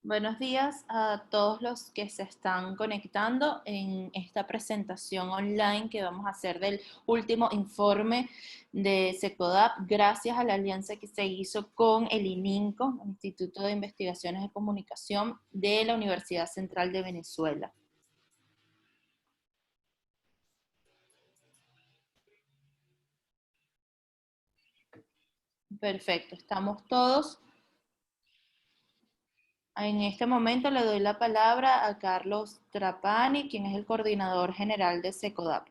Buenos días a todos los que se están conectando en esta presentación online que vamos a hacer del último informe de SECODAP, gracias a la alianza que se hizo con el ININCO, Instituto de Investigaciones de Comunicación de la Universidad Central de Venezuela. Perfecto, estamos todos. En este momento le doy la palabra a Carlos Trapani, quien es el coordinador general de SECODAP.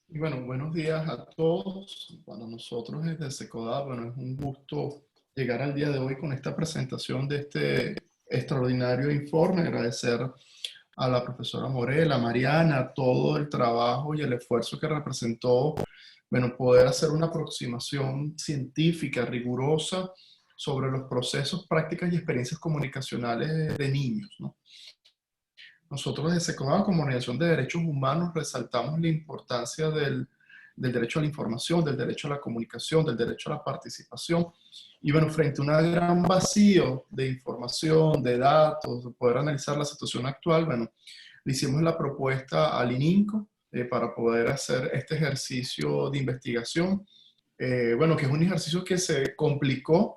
Y bueno, buenos días a todos. Para nosotros desde SECODAP, bueno, es un gusto llegar al día de hoy con esta presentación de este extraordinario informe. Agradecer a la profesora Morel, a Mariana, todo el trabajo y el esfuerzo que representó, bueno, poder hacer una aproximación científica, rigurosa, sobre los procesos, prácticas y experiencias comunicacionales de niños, ¿no? Nosotros desde SECODAP, como Organización de Derechos Humanos, resaltamos la importancia del derecho a la información, del derecho a la comunicación, del derecho a la participación. Y bueno, frente a un gran vacío de información, de datos, de poder analizar la situación actual, bueno, le hicimos la propuesta al ININCO para poder hacer este ejercicio de investigación. Bueno, que es un ejercicio que se complicó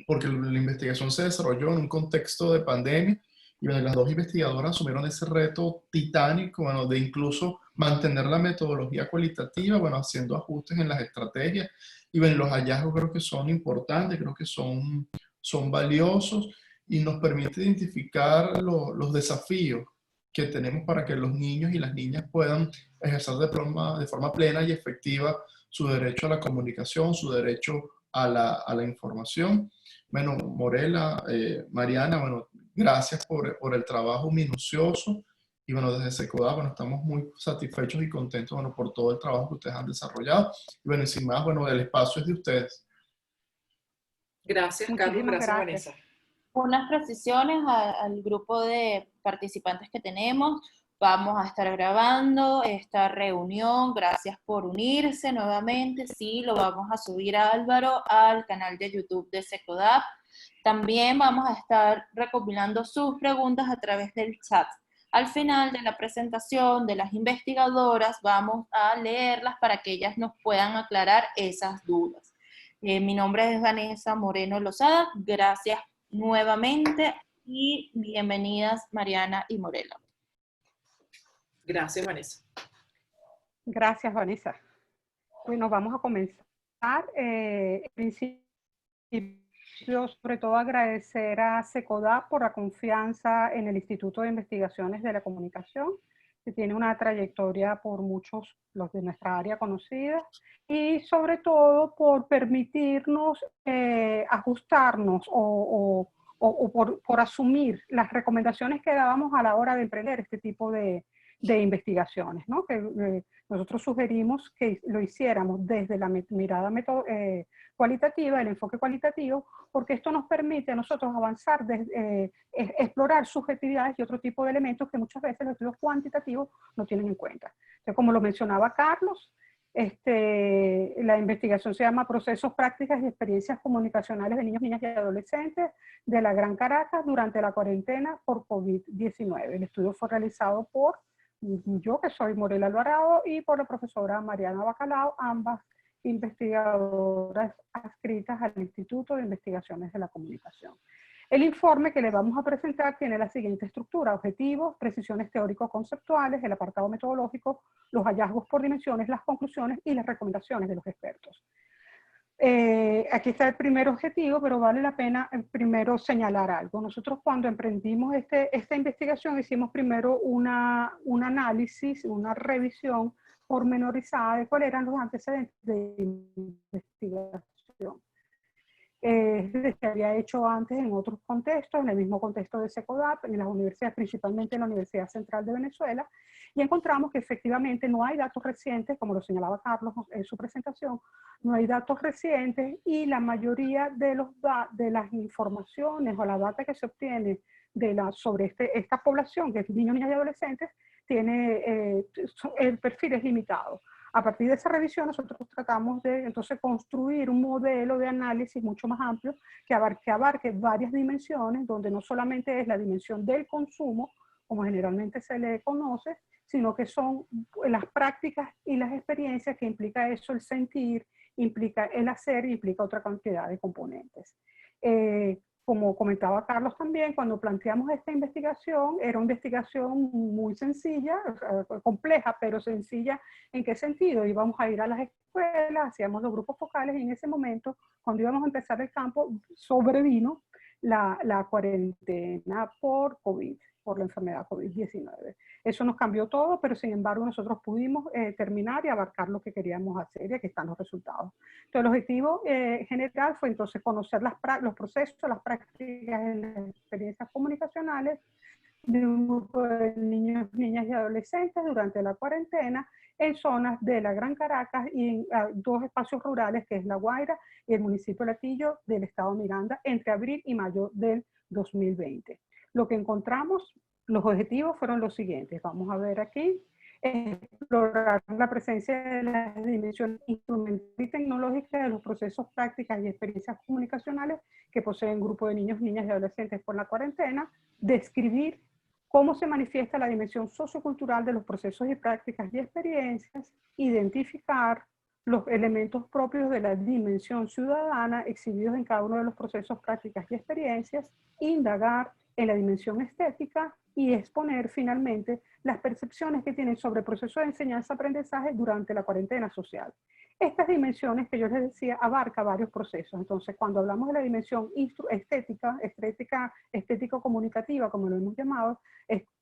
porque la investigación se desarrolló en un contexto de pandemia y bueno, las dos investigadoras asumieron ese reto titánico, bueno, de incluso mantener la metodología cualitativa, bueno, haciendo ajustes en las estrategias. Y bueno, los hallazgos creo que son importantes, creo que son valiosos y nos permite identificar los desafíos que tenemos para que los niños y las niñas puedan ejercer de forma plena y efectiva su derecho a la comunicación, su derecho a la información. Bueno, Morela, Mariana, bueno, gracias por el trabajo minucioso y bueno, desde SECODAP, bueno, estamos muy satisfechos y contentos, bueno, por todo el trabajo que ustedes han desarrollado. Y bueno, y sin más, bueno, el espacio es de ustedes. Gracias, Carlos. Muchísimas Gracias, gracias. Vanessa. Unas precisiones al grupo de participantes que tenemos. Vamos a estar grabando esta reunión. Gracias por unirse nuevamente. Sí, lo vamos a subir, Álvaro, al canal de YouTube de SECODAP. También vamos a estar recopilando sus preguntas a través del chat. Al final de la presentación de las investigadoras vamos a leerlas para que ellas nos puedan aclarar esas dudas. Mi nombre es Vanessa Moreno Lozada. Gracias nuevamente y bienvenidas Mariana y Morela. Gracias, Vanessa. Gracias, Vanessa. Bueno, vamos a comenzar. En principio, sobre todo agradecer a SECODAP por la confianza en el Instituto de Investigaciones de la Comunicación, que tiene una trayectoria por muchos, los de nuestra área conocida, y sobre todo por permitirnos ajustarnos o por asumir las recomendaciones que dábamos a la hora de emprender este tipo de investigaciones, ¿no? Que nosotros sugerimos que lo hiciéramos desde la mirada cualitativa, el enfoque cualitativo, porque esto nos permite a nosotros avanzar, explorar subjetividades y otro tipo de elementos que muchas veces los estudios cuantitativos no tienen en cuenta. Entonces, como lo mencionaba Carlos, la investigación se llama Procesos, Prácticas y Experiencias Comunicacionales de Niños, Niñas y Adolescentes de la Gran Caracas durante la cuarentena por COVID-19. El estudio fue realizado por yo, que soy Morela Alvarado, y por la profesora Mariana Bacalao, ambas investigadoras adscritas al Instituto de Investigaciones de la Comunicación. El informe que le vamos a presentar tiene la siguiente estructura: objetivos, precisiones teórico-conceptuales, el apartado metodológico, los hallazgos por dimensiones, las conclusiones y las recomendaciones de los expertos. Aquí está el primer objetivo, pero vale la pena primero señalar algo. Nosotros cuando emprendimos esta investigación hicimos primero un análisis, una revisión pormenorizada de cuáles eran los antecedentes de investigación. Se había hecho antes en otros contextos, en el mismo contexto de SECODAP, en las universidades, principalmente en la Universidad Central de Venezuela, y encontramos que efectivamente no hay datos recientes, como lo señalaba Carlos en su presentación, no hay datos recientes, y la mayoría de las informaciones o la data que se obtiene sobre esta población, que es niños, niñas y adolescentes, el perfil es limitado. A partir de esa revisión nosotros tratamos de entonces construir un modelo de análisis mucho más amplio que abarque varias dimensiones, donde no solamente es la dimensión del consumo, como generalmente se le conoce, sino que son las prácticas y las experiencias que implica eso, el sentir, implica el hacer, implica otra cantidad de componentes. Como comentaba Carlos también, cuando planteamos esta investigación, era una investigación muy sencilla, compleja, pero sencilla. ¿En qué sentido? Íbamos a ir a las escuelas, hacíamos los grupos focales, y en ese momento, cuando íbamos a empezar el campo, sobrevino la cuarentena por COVID, por la enfermedad COVID-19. Eso nos cambió todo, pero sin embargo nosotros pudimos terminar y abarcar lo que queríamos hacer, y aquí están los resultados. Entonces el objetivo general fue entonces conocer los procesos, las prácticas y las experiencias comunicacionales de un grupo de niños, niñas y adolescentes durante la cuarentena en zonas de la Gran Caracas y en dos espacios rurales, que es La Guaira y el municipio de Latillo del estado Miranda, entre abril y mayo del 2020. Lo que encontramos, los objetivos fueron los siguientes. Vamos a ver aquí. Explorar la presencia de las dimensiones instrumentales y tecnológicas de los procesos, prácticas y experiencias comunicacionales que poseen un grupo de niños, niñas y adolescentes por la cuarentena. Describir cómo se manifiesta la dimensión sociocultural de los procesos y prácticas y experiencias. Identificar los elementos propios de la dimensión ciudadana exhibidos en cada uno de los procesos, prácticas y experiencias. Indagar en la dimensión estética y exponer finalmente las percepciones que tienen sobre el proceso de enseñanza-aprendizaje durante la cuarentena social. Estas dimensiones que yo les decía abarca varios procesos. Entonces, cuando hablamos de la dimensión estético-comunicativa, como lo hemos llamado,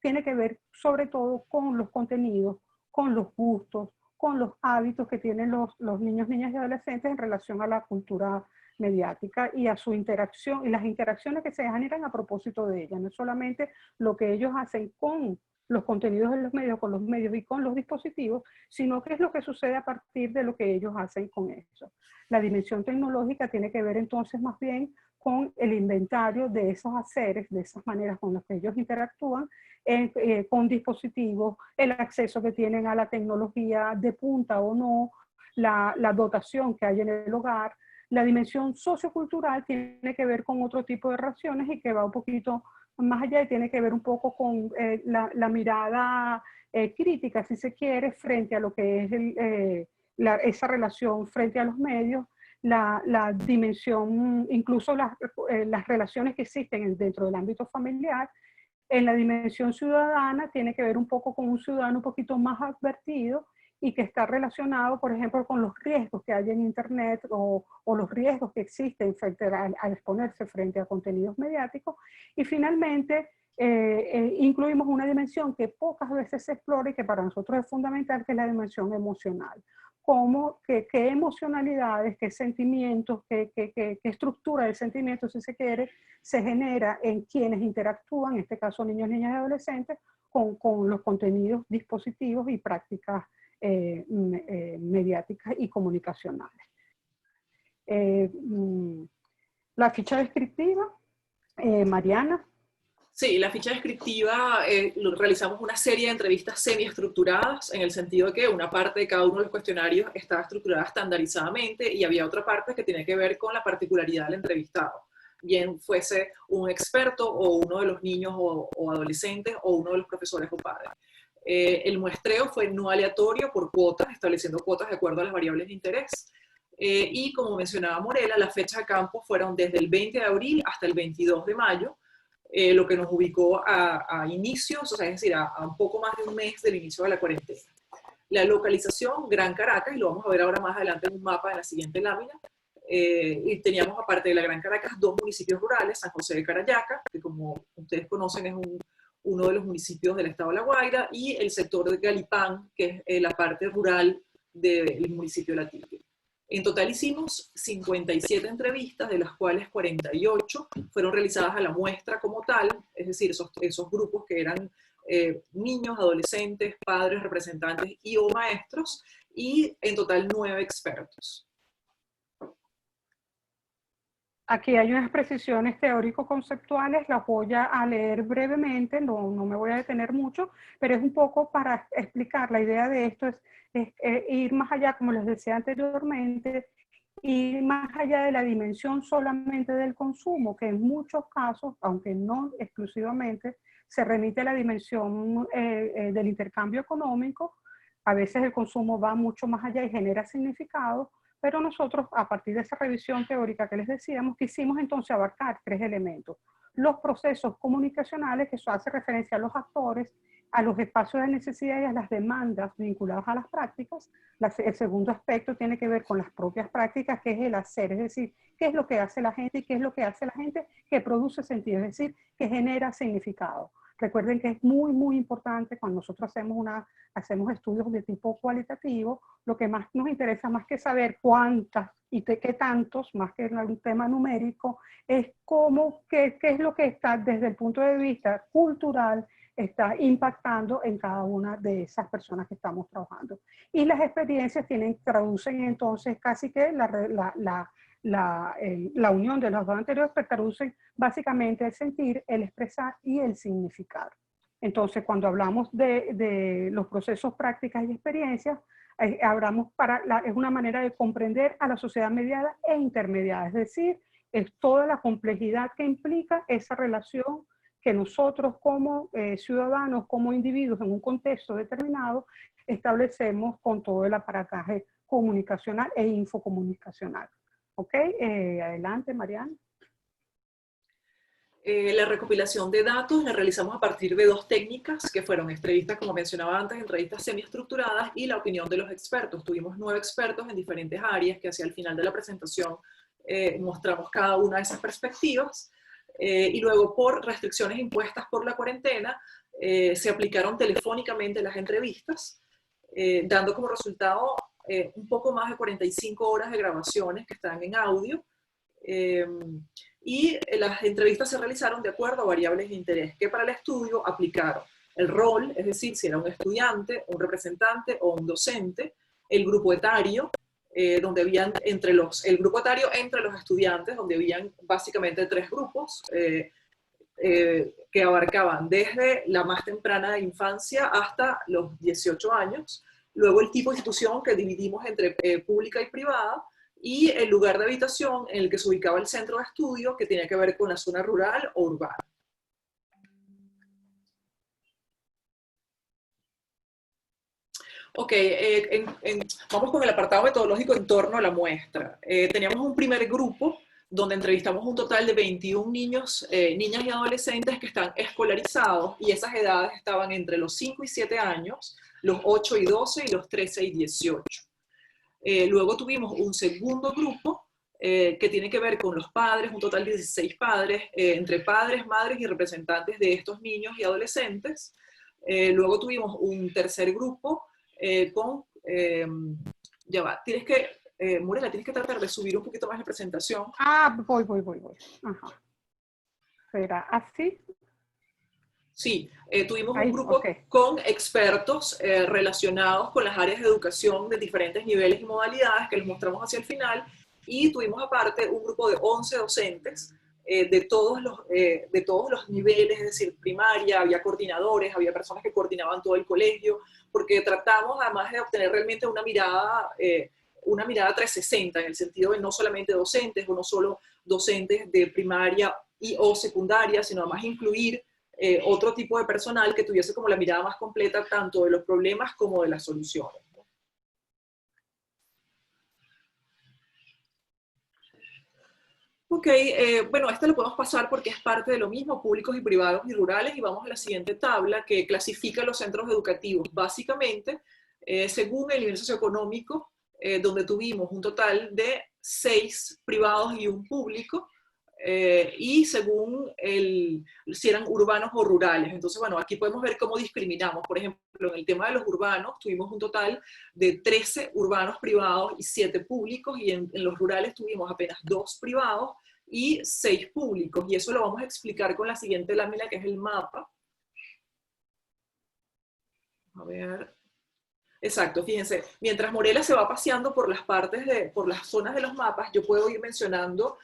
tiene que ver sobre todo con los contenidos, con los gustos, con los hábitos que tienen los niños, niñas y adolescentes en relación a la cultura mediática y a su interacción, y las interacciones que se generan a propósito de ella. No es solamente lo que ellos hacen con los contenidos de los medios, con los medios y con los dispositivos, sino que es lo que sucede a partir de lo que ellos hacen con eso. La dimensión tecnológica tiene que ver entonces más bien con el inventario de esos haceres, de esas maneras con las que ellos interactúan con dispositivos, el acceso que tienen a la tecnología de punta o no, la dotación que hay en el hogar. La dimensión sociocultural tiene que ver con otro tipo de relaciones y que va un poquito más allá y tiene que ver un poco con la mirada crítica, si se quiere, frente a lo que es esa relación frente a los medios, la dimensión, incluso las relaciones que existen dentro del ámbito familiar. En la dimensión ciudadana tiene que ver un poco con un ciudadano un poquito más advertido y que está relacionado, por ejemplo, con los riesgos que hay en Internet o los riesgos que existen frente al exponerse frente a contenidos mediáticos. Y finalmente, incluimos una dimensión que pocas veces se explora y que para nosotros es fundamental, que es la dimensión emocional. Qué emocionalidades, qué sentimientos, qué estructura del sentimiento, si se quiere, se genera en quienes interactúan, en este caso niños, niñas y adolescentes, con los contenidos, dispositivos y prácticas mediáticas y comunicacionales. La ficha descriptiva, Mariana. Sí, la ficha descriptiva, realizamos una serie de entrevistas semiestructuradas, en el sentido de que una parte de cada uno de los cuestionarios estaba estructurada estandarizadamente y había otra parte que tenía que ver con la particularidad del entrevistado, bien fuese un experto o uno de los niños o adolescentes o uno de los profesores o padres. El muestreo fue no aleatorio por cuotas, estableciendo cuotas de acuerdo a las variables de interés. Y como mencionaba Morela, las fechas de campo fueron desde el 20 de abril hasta el 22 de mayo, lo que nos ubicó a inicios, o sea, es decir, a un poco más de un mes del inicio de la cuarentena. La localización, Gran Caracas, y lo vamos a ver ahora más adelante en un mapa en la siguiente lámina, y teníamos, aparte de la Gran Caracas, dos municipios rurales, San José de Carayaca, que como ustedes conocen es uno de los municipios del estado de La Guaira, y el sector de Galipán, que es la parte rural del municipio de Latillo. En total hicimos 57 entrevistas, de las cuales 48 fueron realizadas a la muestra como tal, es decir, esos grupos que eran niños, adolescentes, padres, representantes y o maestros, y en total 9 expertos. Aquí hay unas precisiones teórico-conceptuales, las voy a leer brevemente, no me voy a detener mucho, pero es un poco para explicar. La idea de esto es ir más allá, como les decía anteriormente, ir más allá de la dimensión solamente del consumo, que en muchos casos, aunque no exclusivamente, se remite a la dimensión del intercambio económico. A veces el consumo va mucho más allá y genera significado. Pero nosotros, a partir de esa revisión teórica que les decíamos, quisimos entonces abarcar 3 elementos. Los procesos comunicacionales, que eso hace referencia a los actores, a los espacios de necesidad y a las demandas vinculadas a las prácticas. El segundo aspecto tiene que ver con las propias prácticas, que es el hacer, es decir, qué es lo que hace la gente y qué es lo que hace la gente que produce sentido, es decir, que genera significado. Recuerden que es muy, muy importante cuando nosotros hacemos estudios de tipo cualitativo, lo que más nos interesa, más que saber cuántas y de qué tantos, más que un tema numérico, es qué es lo que está desde el punto de vista cultural, está impactando en cada una de esas personas que estamos trabajando. Y las experiencias traducen entonces casi que la unión de los dos anteriores, pero traducen básicamente el sentir, el expresar y el significar. Entonces, cuando hablamos de los procesos, prácticas y experiencias, es una manera de comprender a la sociedad mediada e intermediada, es decir, es toda la complejidad que implica esa relación que nosotros como ciudadanos, como individuos en un contexto determinado, establecemos con todo el aparataje comunicacional e infocomunicacional. ¿Ok? Adelante, Mariana. La recopilación de datos la realizamos a partir de 2 técnicas, que fueron entrevistas, como mencionaba antes, entrevistas semiestructuradas y la opinión de los expertos. Tuvimos 9 expertos en diferentes áreas que hacia el final de la presentación mostramos cada una de esas perspectivas. Y luego, por restricciones impuestas por la cuarentena, se aplicaron telefónicamente las entrevistas, dando como resultado un poco más de 45 horas de grabaciones que están en audio. Y las entrevistas se realizaron de acuerdo a variables de interés que para el estudio aplicaron el rol, es decir, si era un estudiante, un representante o un docente, el grupo etario, donde habían el grupo etario entre los estudiantes, donde habían básicamente 3 grupos que abarcaban desde la más temprana infancia hasta los 18 años, luego el tipo de institución que dividimos entre pública y privada, y el lugar de habitación en el que se ubicaba el centro de estudio, que tenía que ver con la zona rural o urbana. Ok, vamos con el apartado metodológico en torno a la muestra. Teníamos un primer grupo donde entrevistamos un total de 21 niños, niñas y adolescentes que están escolarizados, y esas edades estaban entre los 5 y 7 años, los 8 y 12 y los 13 y 18. Luego tuvimos un segundo grupo que tiene que ver con los padres, un total de 16 padres, entre padres, madres y representantes de estos niños y adolescentes. Luego tuvimos un tercer grupo ya va, Murela, tienes que tratar de subir un poquito más la presentación. Voy. Ajá. ¿Será así? Sí, tuvimos un grupo con expertos relacionados con las áreas de educación de diferentes niveles y modalidades que les mostramos hacia el final, y tuvimos aparte un grupo de 11 docentes de todos los niveles, es decir, primaria, había coordinadores, había personas que coordinaban todo el colegio, porque tratamos además de obtener realmente una mirada 360, en el sentido de no solamente docentes o no solo docentes de primaria y o secundaria, sino además incluir otro tipo de personal que tuviese como la mirada más completa tanto de los problemas como de las soluciones. Ok, bueno, esta lo podemos pasar porque es parte de lo mismo, públicos y privados y rurales, y vamos a la siguiente tabla que clasifica los centros educativos. Básicamente, según el nivel socioeconómico, donde tuvimos un total de 6 privados y 1 público, y según si eran urbanos o rurales. Entonces, bueno, aquí podemos ver cómo discriminamos. Por ejemplo, en el tema de los urbanos, tuvimos un total de 13 urbanos privados y 7 públicos, y en los rurales tuvimos apenas 2 privados y 6 públicos. Y eso lo vamos a explicar con la siguiente lámina, que es el mapa. A ver. Exacto, fíjense, mientras Morela se va paseando por las zonas de los mapas, yo puedo ir mencionando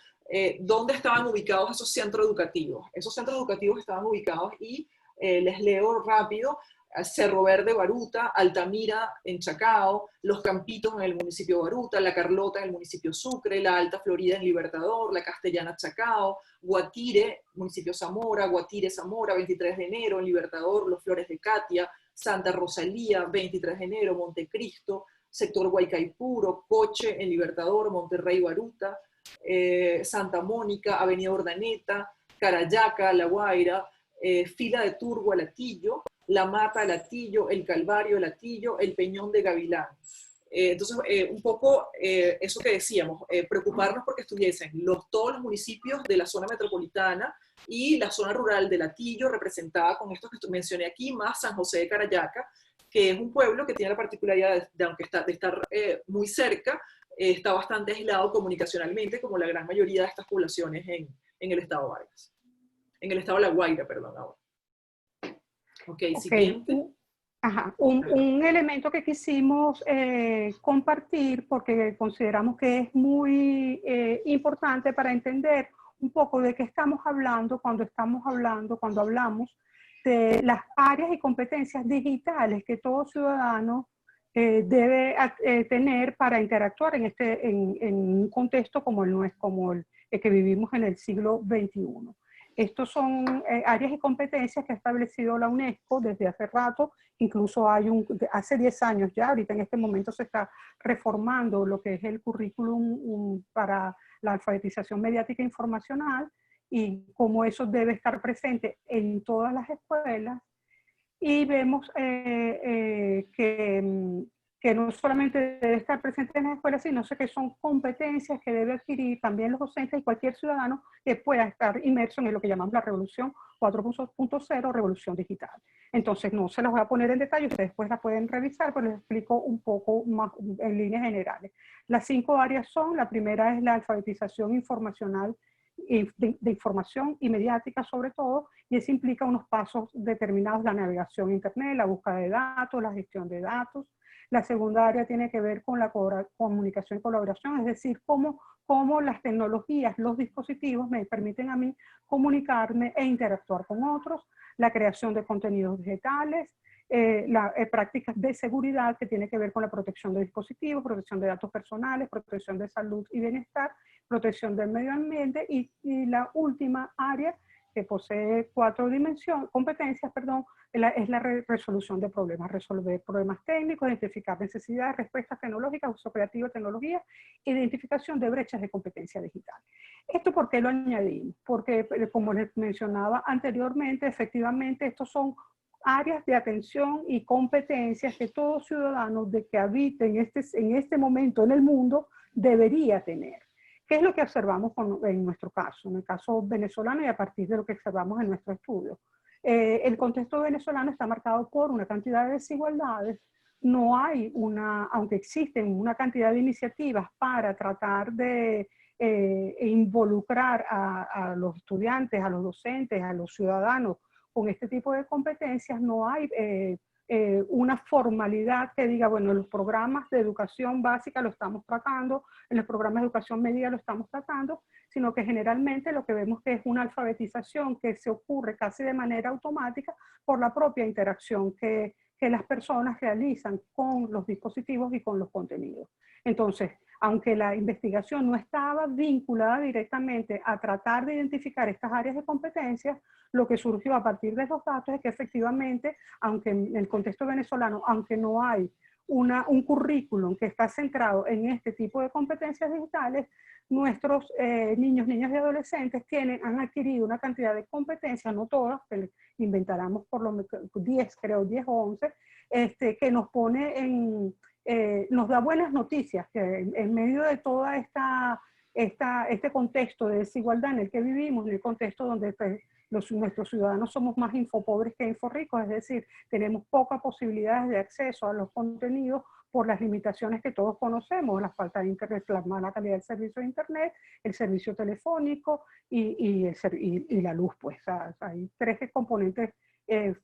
¿dónde estaban ubicados esos centros educativos? Esos centros educativos estaban ubicados y les leo rápido: Cerro Verde, Baruta; Altamira, en Chacao; Los Campitos, en el municipio de Baruta; La Carlota, en el municipio Sucre; La Alta Florida, en Libertador; La Castellana, Chacao; Guatire, municipio Zamora; Guatire, Zamora; 23 de enero, en Libertador; Los Flores de Catia; Santa Rosalía, 23 de enero; Montecristo; sector Guaycaipuro; Coche, en Libertador; Monterrey, Baruta; Santa Mónica, Avenida Urdaneta; Carayaca, La Guaira; Fila de Turbo, Latillo; La Mata, Latillo; El Calvario, Latillo; El Peñón de Gavilán. Entonces, un poco eso que decíamos, preocuparnos porque estuviesen todos los municipios de la zona metropolitana y la zona rural de Latillo, representada con estos que mencioné aquí, más San José de Carayaca, que es un pueblo que tiene la particularidad de aunque de estar muy cerca, está bastante aislado comunicacionalmente, como la gran mayoría de estas poblaciones en el estado Vargas. En el estado de La Guaira, perdón, ahora. Ok, siguiente. Ajá. Un elemento que quisimos compartir porque consideramos que es muy importante para entender un poco de qué estamos hablando cuando hablamos de las áreas y competencias digitales que todo ciudadano debe tener para interactuar en un contexto como el que vivimos en el siglo XXI. Estos son áreas y competencias que ha establecido la UNESCO desde hace rato. Incluso hace 10 años ya, ahorita en este momento se está reformando lo que es el currículum para la alfabetización mediática e informacional y cómo eso debe estar presente en todas las escuelas. Y vemos que no solamente debe estar presente en las escuelas, sino que son competencias que debe adquirir también los docentes y cualquier ciudadano que pueda estar inmerso en lo que llamamos la revolución 4.0, revolución digital. Entonces, no se las voy a poner en detalle, ustedes después las pueden revisar, pero les explico un poco más en líneas generales. Las 5 áreas son: la primera es la alfabetización informacional, de información y mediática sobre todo, y eso implica unos pasos determinados: la navegación a internet, la búsqueda de datos, la gestión de datos. La segunda área tiene que ver con la comunicación y colaboración, es decir, cómo las tecnologías, los dispositivos me permiten a mí comunicarme e interactuar con otros. La creación de contenidos digitales, prácticas de seguridad que tiene que ver con la protección de dispositivos, protección de datos personales, protección de salud y bienestar, protección del medio ambiente y la última área que posee 4 competencias, es la resolución de problemas, resolver problemas técnicos, identificar necesidades, respuestas tecnológicas, uso creativo de tecnología, identificación de brechas de competencia digital. ¿Esto por qué lo añadimos? Porque, como les mencionaba anteriormente, efectivamente estos son áreas de atención y competencias que todo ciudadano de que habite en este momento en el mundo debería tener. ¿Qué es lo que observamos en nuestro caso, en el caso venezolano, y a partir de lo que observamos en nuestro estudio? El contexto venezolano está marcado por una cantidad de desigualdades. No hay aunque existen una cantidad de iniciativas para tratar de involucrar a los estudiantes, a los docentes, a los ciudadanos con este tipo de competencias, no hay una formalidad que diga, bueno, en los programas de educación básica lo estamos tratando, en los programas de educación media lo estamos tratando, sino que generalmente lo que vemos que es una alfabetización que se ocurre casi de manera automática por la propia interacción que las personas realizan con los dispositivos y con los contenidos. Entonces, aunque la investigación no estaba vinculada directamente a tratar de identificar estas áreas de competencias, lo que surgió a partir de esos datos es que efectivamente, aunque en el contexto venezolano, aunque no hay un currículum que está centrado en este tipo de competencias digitales, nuestros niños, niñas y adolescentes han adquirido una cantidad de competencias, no todas, que inventáramos por lo menos 10 o 11, que nos pone nos da buenas noticias, que en medio de toda este contexto de desigualdad en el que vivimos, en el contexto donde nuestros ciudadanos somos más infopobres que inforricos, es decir, tenemos pocas posibilidades de acceso a los contenidos por las limitaciones que todos conocemos: la falta de internet, la mala calidad del servicio de internet, el servicio telefónico y la luz. Pues hay 3 componentes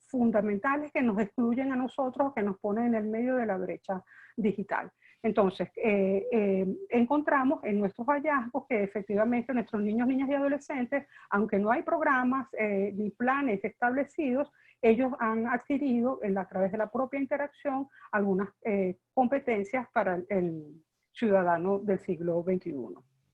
fundamentales que nos excluyen a nosotros, que nos ponen en el medio de la brecha digital. Entonces, encontramos en nuestros hallazgos que efectivamente nuestros niños, niñas y adolescentes, aunque no hay programas ni planes establecidos, ellos han adquirido a través de la propia interacción algunas competencias para el ciudadano del siglo XXI.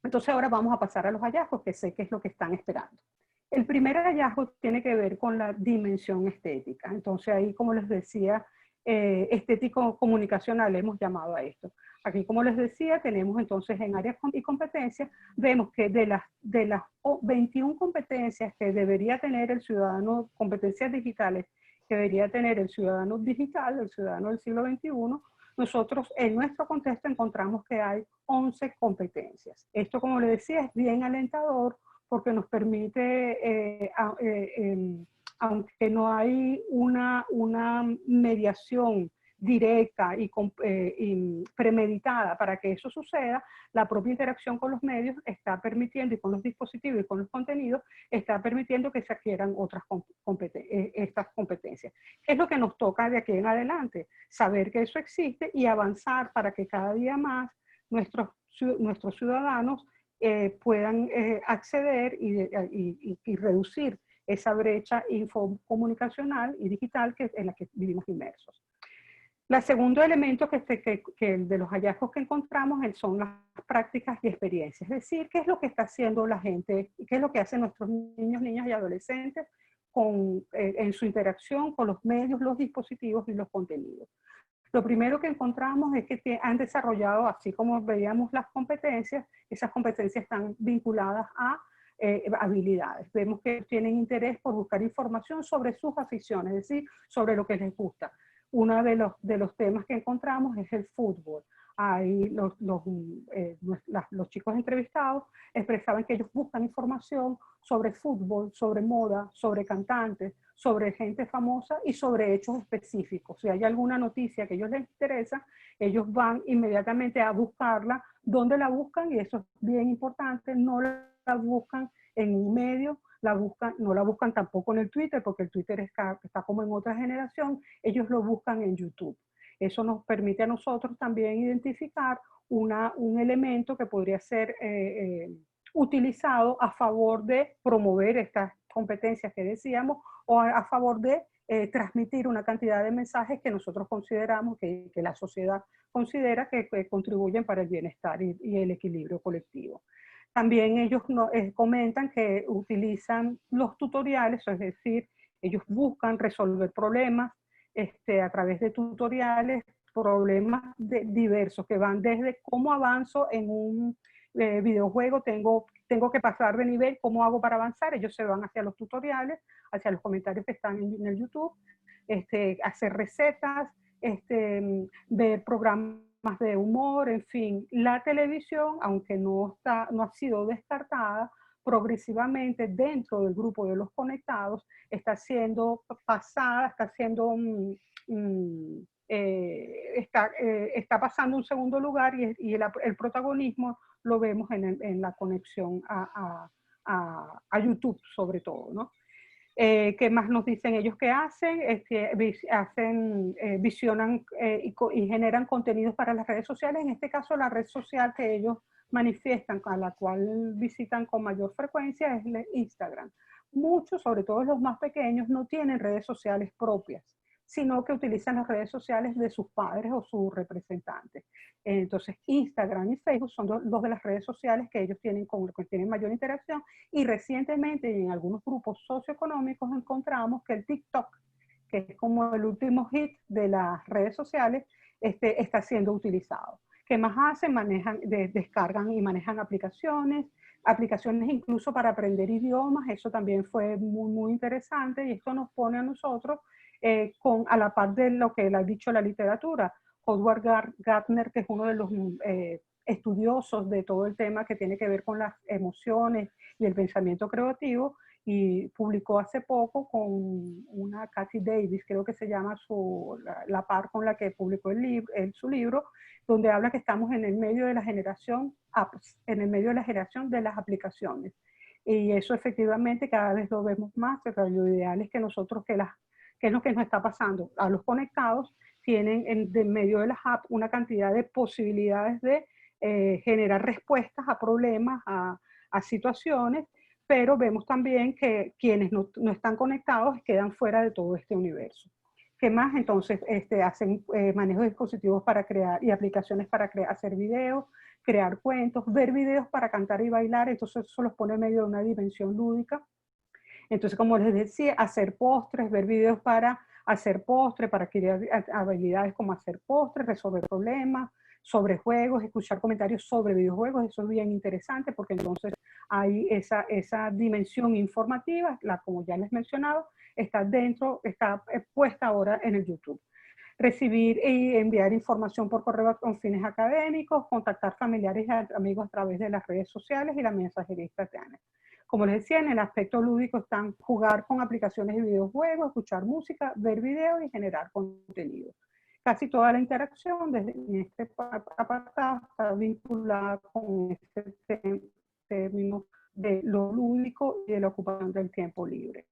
Entonces ahora vamos a pasar a los hallazgos, que sé que es lo que están esperando. El primer hallazgo tiene que ver con la dimensión estética. Entonces ahí, como les decía, estético comunicacional hemos llamado a esto. Aquí, como les decía, tenemos entonces en áreas y competencias, vemos que de las 21 competencias que debería tener el ciudadano, competencias digitales que debería tener el ciudadano digital, el ciudadano del siglo XXI, nosotros en nuestro contexto encontramos que hay 11 competencias. Esto, como les decía, es bien alentador porque nos permite, aunque no hay una mediación directa y premeditada para que eso suceda, la propia interacción con los medios está permitiendo, y con los dispositivos y con los contenidos, está permitiendo que se adquieran estas competencias. ¿Qué es lo que nos toca de aquí en adelante? Saber que eso existe y avanzar para que cada día más nuestros ciudadanos puedan acceder y reducir esa brecha infocomunicacional y digital en la que vivimos inmersos. El segundo elemento de los hallazgos que encontramos son las prácticas y experiencias, es decir, qué es lo que está haciendo la gente, qué es lo que hacen nuestros niños, niñas y adolescentes en su interacción con los medios, los dispositivos y los contenidos. Lo primero que encontramos es que han desarrollado, así como veíamos las competencias, esas competencias están vinculadas a habilidades. Vemos que tienen interés por buscar información sobre sus aficiones, es decir, sobre lo que les gusta. Uno de los temas que encontramos es el fútbol. Ahí los chicos entrevistados expresaban que ellos buscan información sobre fútbol, sobre moda, sobre cantantes, sobre gente famosa y sobre hechos específicos. Si hay alguna noticia que a ellos les interesa, ellos van inmediatamente a buscarla. ¿Dónde la buscan? Y eso es bien importante, no la buscan en un medio, no la buscan tampoco en el Twitter, porque el Twitter está como en otra generación, ellos lo buscan en YouTube. Eso nos permite a nosotros también identificar un elemento que podría ser utilizado a favor de promover estas competencias que decíamos, o a favor de transmitir una cantidad de mensajes que nosotros consideramos, que la sociedad considera que contribuyen para el bienestar y el equilibrio colectivo. También ellos comentan que utilizan los tutoriales, es decir, ellos buscan resolver problemas a través de tutoriales, problemas diversos que van desde cómo avanzo en un videojuego, tengo que pasar de nivel, ¿cómo hago para avanzar? Ellos se van hacia los tutoriales, hacia los comentarios que están en el YouTube, hacer recetas, ver programas de humor, en fin. La televisión, aunque no ha sido descartada, progresivamente dentro del grupo de los conectados está siendo pasada, está pasando un segundo lugar y el protagonismo lo vemos en la conexión a YouTube sobre todo, ¿no? ¿Qué más nos dicen ellos que hacen? Es que visionan y generan contenidos para las redes sociales. En este caso, la red social que ellos manifiestan, a la cual visitan con mayor frecuencia, es Instagram. Muchos, sobre todo los más pequeños, no tienen redes sociales propias, sino que utilizan las redes sociales de sus padres o sus representantes. Entonces, Instagram y Facebook son dos de las redes sociales que ellos tienen con las que tienen mayor interacción, y recientemente en algunos grupos socioeconómicos encontramos que el TikTok, que es como el último hit de las redes sociales, está siendo utilizado. ¿Qué más hacen? Descargan y manejan aplicaciones incluso para aprender idiomas. Eso también fue muy, muy interesante, y esto nos pone a nosotros a la par de lo que le ha dicho la literatura. Howard Gardner, que es uno de los estudiosos de todo el tema que tiene que ver con las emociones y el pensamiento creativo, y publicó hace poco con una Kathy Davis, creo que se llama la par con la que publicó su libro, donde habla que estamos en el medio de la generación apps, en el medio de la generación de las aplicaciones. Y eso efectivamente cada vez lo vemos más, pero lo ideal es que nosotros, que ¿Qué es lo que nos está pasando? A los conectados tienen en medio de las apps una cantidad de posibilidades de generar respuestas a problemas, a situaciones, pero vemos también que quienes no están conectados quedan fuera de todo este universo. ¿Qué más? Entonces hacen manejo de dispositivos para crear y aplicaciones para hacer videos, crear cuentos, ver videos para cantar y bailar, entonces eso los pone en medio de una dimensión lúdica. Entonces, como les decía, hacer postres, ver videos para hacer postres, para adquirir habilidades como hacer postres, resolver problemas, sobre juegos, escuchar comentarios sobre videojuegos, eso es bien interesante porque entonces hay esa dimensión informativa, como ya les mencionaba, está puesta ahora en el YouTube. Recibir y enviar información por correo con fines académicos, contactar familiares y amigos a través de las redes sociales y la mensajería instantánea. Como les decía, en el aspecto lúdico están jugar con aplicaciones de videojuegos, escuchar música, ver videos y generar contenido. Casi toda la interacción desde este apartado está vinculada con este término de lo lúdico y de la ocupación del tiempo libre.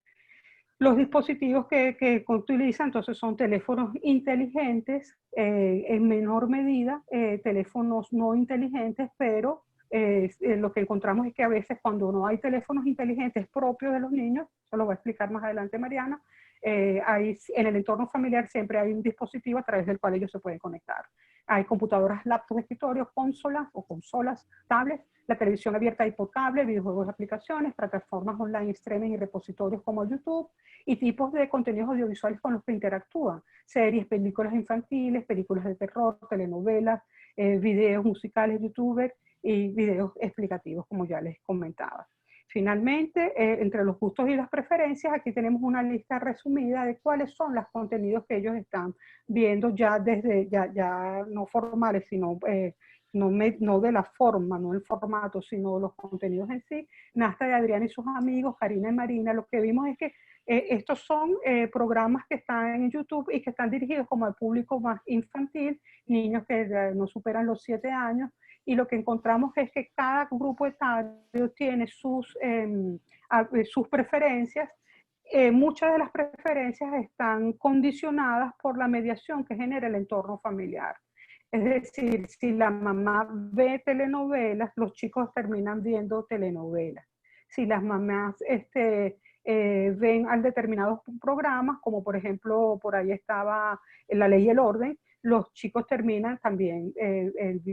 Los dispositivos que utilizan entonces son teléfonos inteligentes, en menor medida teléfonos no inteligentes, pero lo que encontramos es que a veces cuando no hay teléfonos inteligentes propios de los niños, eso lo va a explicar más adelante Mariana, en el entorno familiar siempre hay un dispositivo a través del cual ellos se pueden conectar. Hay computadoras, laptops de escritorio, consolas, tablets, la televisión abierta y por cable, videojuegos, aplicaciones, plataformas online, streaming y repositorios como YouTube, y tipos de contenidos audiovisuales con los que interactúan. Series, películas infantiles, películas de terror, telenovelas, videos musicales, youtubers y videos explicativos, como ya les comentaba. Finalmente, entre los gustos y las preferencias, aquí tenemos una lista resumida de cuáles son los contenidos que ellos están viendo ya desde, ya no formales, sino no de la forma, no el formato, sino los contenidos en sí. Nasta de Adrián y sus amigos, Karina y Marina, lo que vimos es que estos son programas que están en YouTube y que están dirigidos como al público más infantil, niños que no superan los 7 años, y lo que encontramos es que cada grupo etario tiene sus preferencias. Muchas de las preferencias están condicionadas por la mediación que genera el entorno familiar. Es decir, si la mamá ve telenovelas, los chicos terminan viendo telenovelas. Si las mamás ven a determinados programas, como por ejemplo, por ahí estaba La Ley y el Orden, los chicos terminan también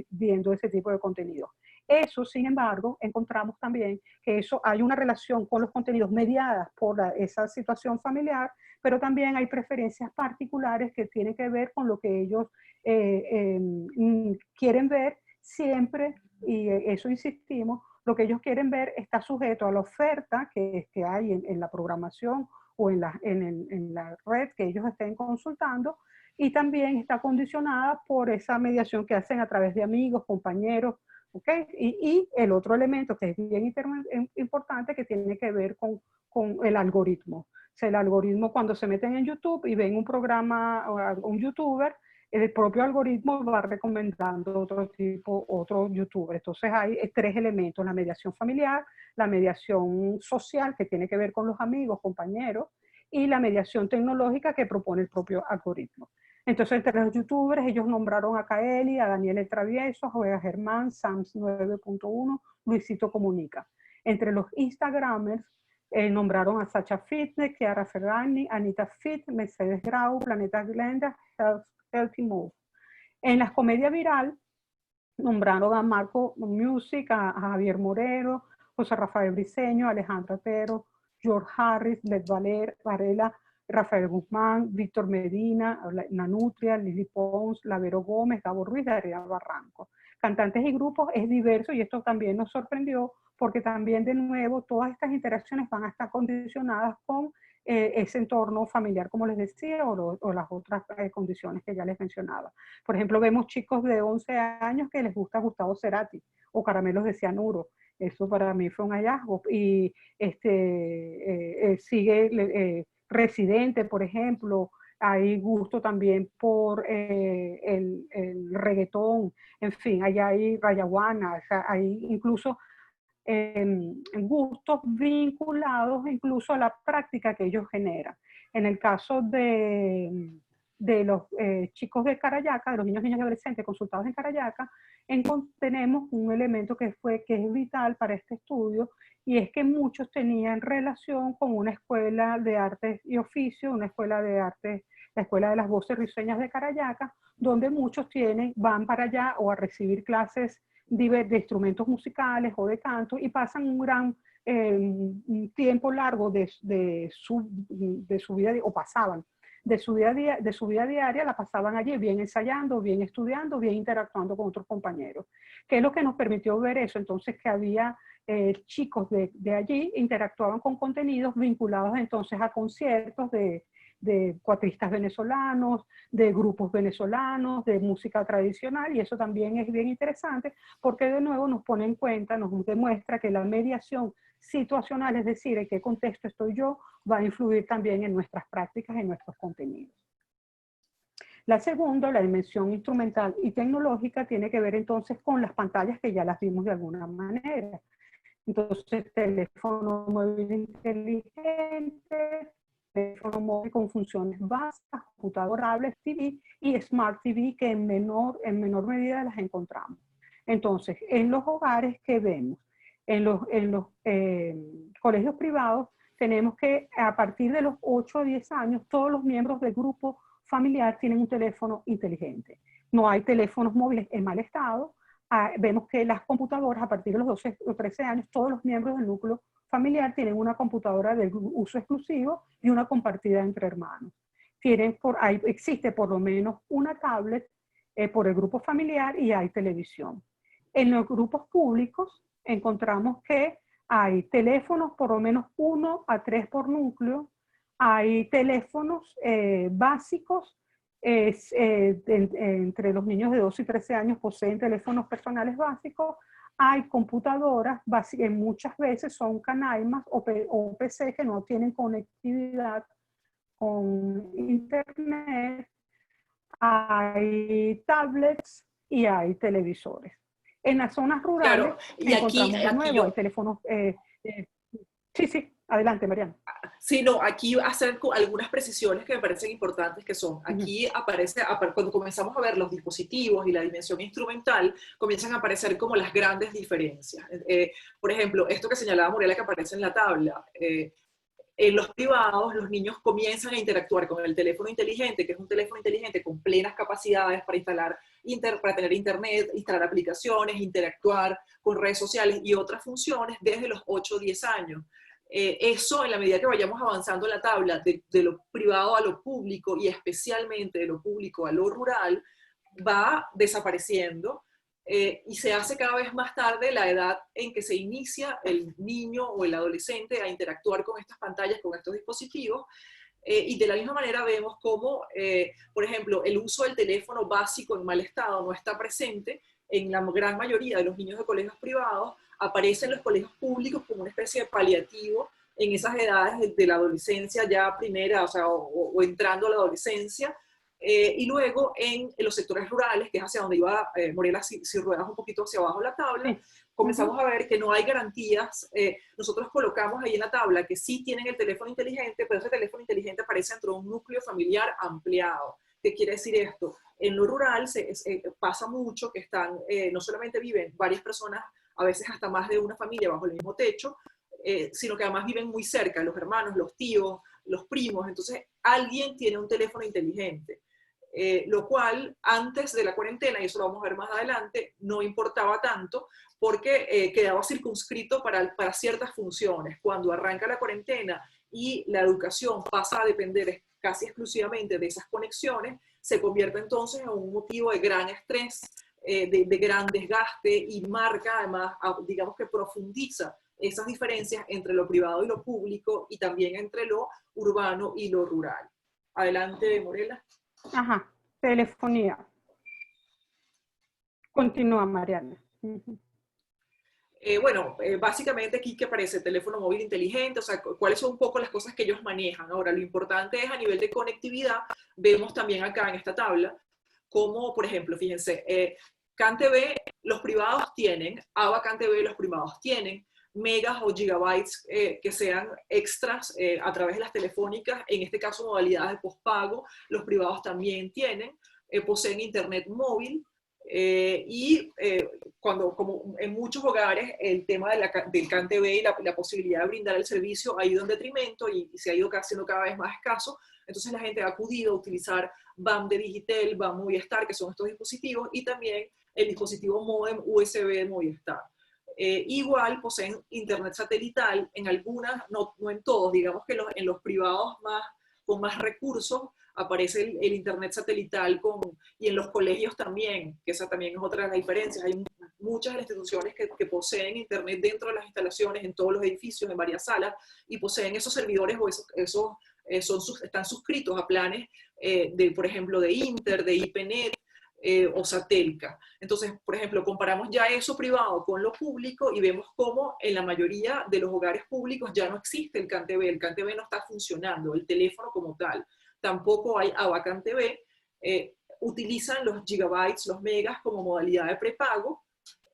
viendo ese tipo de contenido. Eso, sin embargo, encontramos también que eso hay una relación con los contenidos mediadas por esa situación familiar, pero también hay preferencias particulares que tienen que ver con lo que ellos quieren ver siempre, y eso insistimos, lo que ellos quieren ver está sujeto a la oferta que hay en la programación o en la red que ellos estén consultando, y también está condicionada por esa mediación que hacen a través de amigos, compañeros, ¿okay? Y el otro elemento que es bien importante que tiene que ver con el algoritmo. O sea, el algoritmo cuando se meten en YouTube y ven un programa o un youtuber, el propio algoritmo va recomendando otro youtuber. Entonces hay 3 elementos: la mediación familiar, la mediación social que tiene que ver con los amigos, compañeros, y la mediación tecnológica que propone el propio algoritmo. Entonces, entre los youtubers, ellos nombraron a Kaeli, a Daniel el Travieso, a Juega Germán, Sams 9.1, Luisito Comunica. Entre los instagramers, nombraron a Sacha Fitness, Chiara Ferragni, Anita Fit, Mercedes Grau, Planeta Glenda, Healthy Move. En las comedias viral, nombraron a Marco Music, a Javier Morero, José Rafael Briceño, Alejandra Otero, George Harris, Led Varela, Rafael Guzmán, Víctor Medina, Nanutria, Lili Pons, Lavero Gómez, Gabo Ruiz, Daría Barranco. Cantantes y grupos es diverso, y esto también nos sorprendió porque también de nuevo todas estas interacciones van a estar condicionadas con ese entorno familiar, como les decía, o las otras condiciones que ya les mencionaba. Por ejemplo, vemos chicos de 11 años que les gusta Gustavo Cerati o Caramelos de Cianuro. Eso para mí fue un hallazgo. Y sigue Residente, por ejemplo. Hay gusto también por el reggaetón. En fin, allá hay Rayaguana, o sea, hay incluso gustos vinculados incluso a la práctica que ellos generan. En el caso de los chicos de Carayaca, de los niños y adolescentes consultados en Carayaca, tenemos un elemento que es vital para este estudio, y es que muchos tenían relación con una escuela de artes y oficios, una escuela de artes, la Escuela de las Voces Risueñas de Carayaca, donde muchos van para allá o a recibir clases de instrumentos musicales o de canto, y pasan un gran tiempo largo de su vida, o pasaban de su vida diaria, la pasaban allí, bien ensayando, bien estudiando, bien interactuando con otros compañeros. ¿Qué es lo que nos permitió ver eso? Entonces, que había chicos de allí interactuaban con contenidos vinculados entonces a conciertos de cuatristas venezolanos, de grupos venezolanos, de música tradicional, y eso también es bien interesante porque de nuevo nos pone en cuenta, nos demuestra que la mediación situacional, es decir, en qué contexto estoy yo, va a influir también en nuestras prácticas, en nuestros contenidos. La segunda, la dimensión instrumental y tecnológica, tiene que ver entonces con las pantallas que ya las vimos de alguna manera. Entonces, teléfono móvil inteligente, teléfono móvil con funciones básicas, computador, tablet, TV y Smart TV, que en menor medida las encontramos. Entonces, en los hogares que vemos, en los colegios privados, tenemos que a partir de los 8 o 10 años, todos los miembros del grupo familiar tienen un teléfono inteligente. No hay teléfonos móviles en mal estado. Vemos que las computadoras, a partir de los 12 o 13 años, todos los miembros del núcleo familiar tienen una computadora de uso exclusivo y una compartida entre hermanos. Existe por lo menos una tablet por el grupo familiar, y hay televisión. En los grupos públicos encontramos que hay teléfonos por lo menos 1 a 3 por núcleo, hay teléfonos básicos, entre los niños de 12 y 13 años poseen teléfonos personales básicos, hay computadoras, muchas veces son canaimas o PC que no tienen conectividad con internet, hay tablets y hay televisores. En las zonas rurales, claro, y encontramos de nuevo, hay teléfonos. Sí, adelante, Mariana. Sí, no, aquí hacer algunas precisiones que me parecen importantes, que son, aquí aparece, cuando comenzamos a ver los dispositivos y la dimensión instrumental, comienzan a aparecer como las grandes diferencias. Por ejemplo, esto que señalaba Muriela, que aparece en la tabla, en los privados, los niños comienzan a interactuar con el teléfono inteligente, que es un teléfono inteligente con plenas capacidades para para tener internet, instalar aplicaciones, interactuar con redes sociales y otras funciones desde los 8 o 10 años. Eso, en la medida que vayamos avanzando en la tabla de lo privado a lo público, y especialmente de lo público a lo rural, va desapareciendo. Y se hace cada vez más tarde la edad en que se inicia el niño o el adolescente a interactuar con estas pantallas, con estos dispositivos, y de la misma manera vemos cómo, por ejemplo, el uso del teléfono básico en mal estado no está presente en la gran mayoría de los niños de colegios privados, aparece en los colegios públicos como una especie de paliativo en esas edades de la adolescencia ya primera, o entrando a la adolescencia. Y luego en los sectores rurales, que es hacia donde iba Morela, si ruedas un poquito hacia abajo la tabla, comenzamos a ver que no hay garantías. Nosotros colocamos ahí en la tabla que sí tienen el teléfono inteligente, pero ese teléfono inteligente aparece dentro de un núcleo familiar ampliado. ¿Qué quiere decir esto? En lo rural pasa mucho que no solamente viven varias personas, a veces hasta más de una familia bajo el mismo techo, sino que además viven muy cerca, los hermanos, los tíos, los primos. Entonces alguien tiene un teléfono inteligente. Lo cual antes de la cuarentena, y eso lo vamos a ver más adelante, no importaba tanto porque quedaba circunscrito para ciertas funciones. Cuando arranca la cuarentena y la educación pasa a depender casi exclusivamente de esas conexiones, se convierte entonces en un motivo de gran estrés, de gran desgaste, y marca además, digamos que profundiza esas diferencias entre lo privado y lo público, y también entre lo urbano y lo rural. Adelante, Morela. Ajá, telefonía. Continúa, Mariana. Básicamente aquí que aparece teléfono móvil inteligente, o sea, cuáles son un poco las cosas que ellos manejan. Ahora, lo importante es a nivel de conectividad, vemos también acá en esta tabla, como por ejemplo, fíjense, CanTV los privados tienen, ABA CanTV los privados tienen, megas o gigabytes que sean extras a través de las telefónicas, en este caso modalidades de postpago, los privados también tienen, poseen internet móvil, como en muchos hogares el tema del CAN-TV y la posibilidad de brindar el servicio ha ido en detrimento y se ha ido haciendo cada vez más escaso, entonces la gente ha acudido a utilizar BAM de Digitel, BAM Movistar, que son estos dispositivos, y también el dispositivo modem USB de Movistar. Igual poseen internet satelital en algunas, no en todos, digamos que en los privados con más recursos aparece el internet satelital y en los colegios también, que esa también es otra de las diferencias. Hay muchas de las instituciones que poseen internet dentro de las instalaciones, en todos los edificios, en varias salas, y poseen esos servidores o están suscritos a planes por ejemplo, de Inter, de IPNet, o Satelca. Entonces, por ejemplo, comparamos ya eso privado con lo público y vemos cómo en la mayoría de los hogares públicos ya no existe el CAN-TV. El CAN-TV no está funcionando, el teléfono como tal. Tampoco hay ABA CAN-TV. Utilizan los gigabytes, los megas como modalidad de prepago.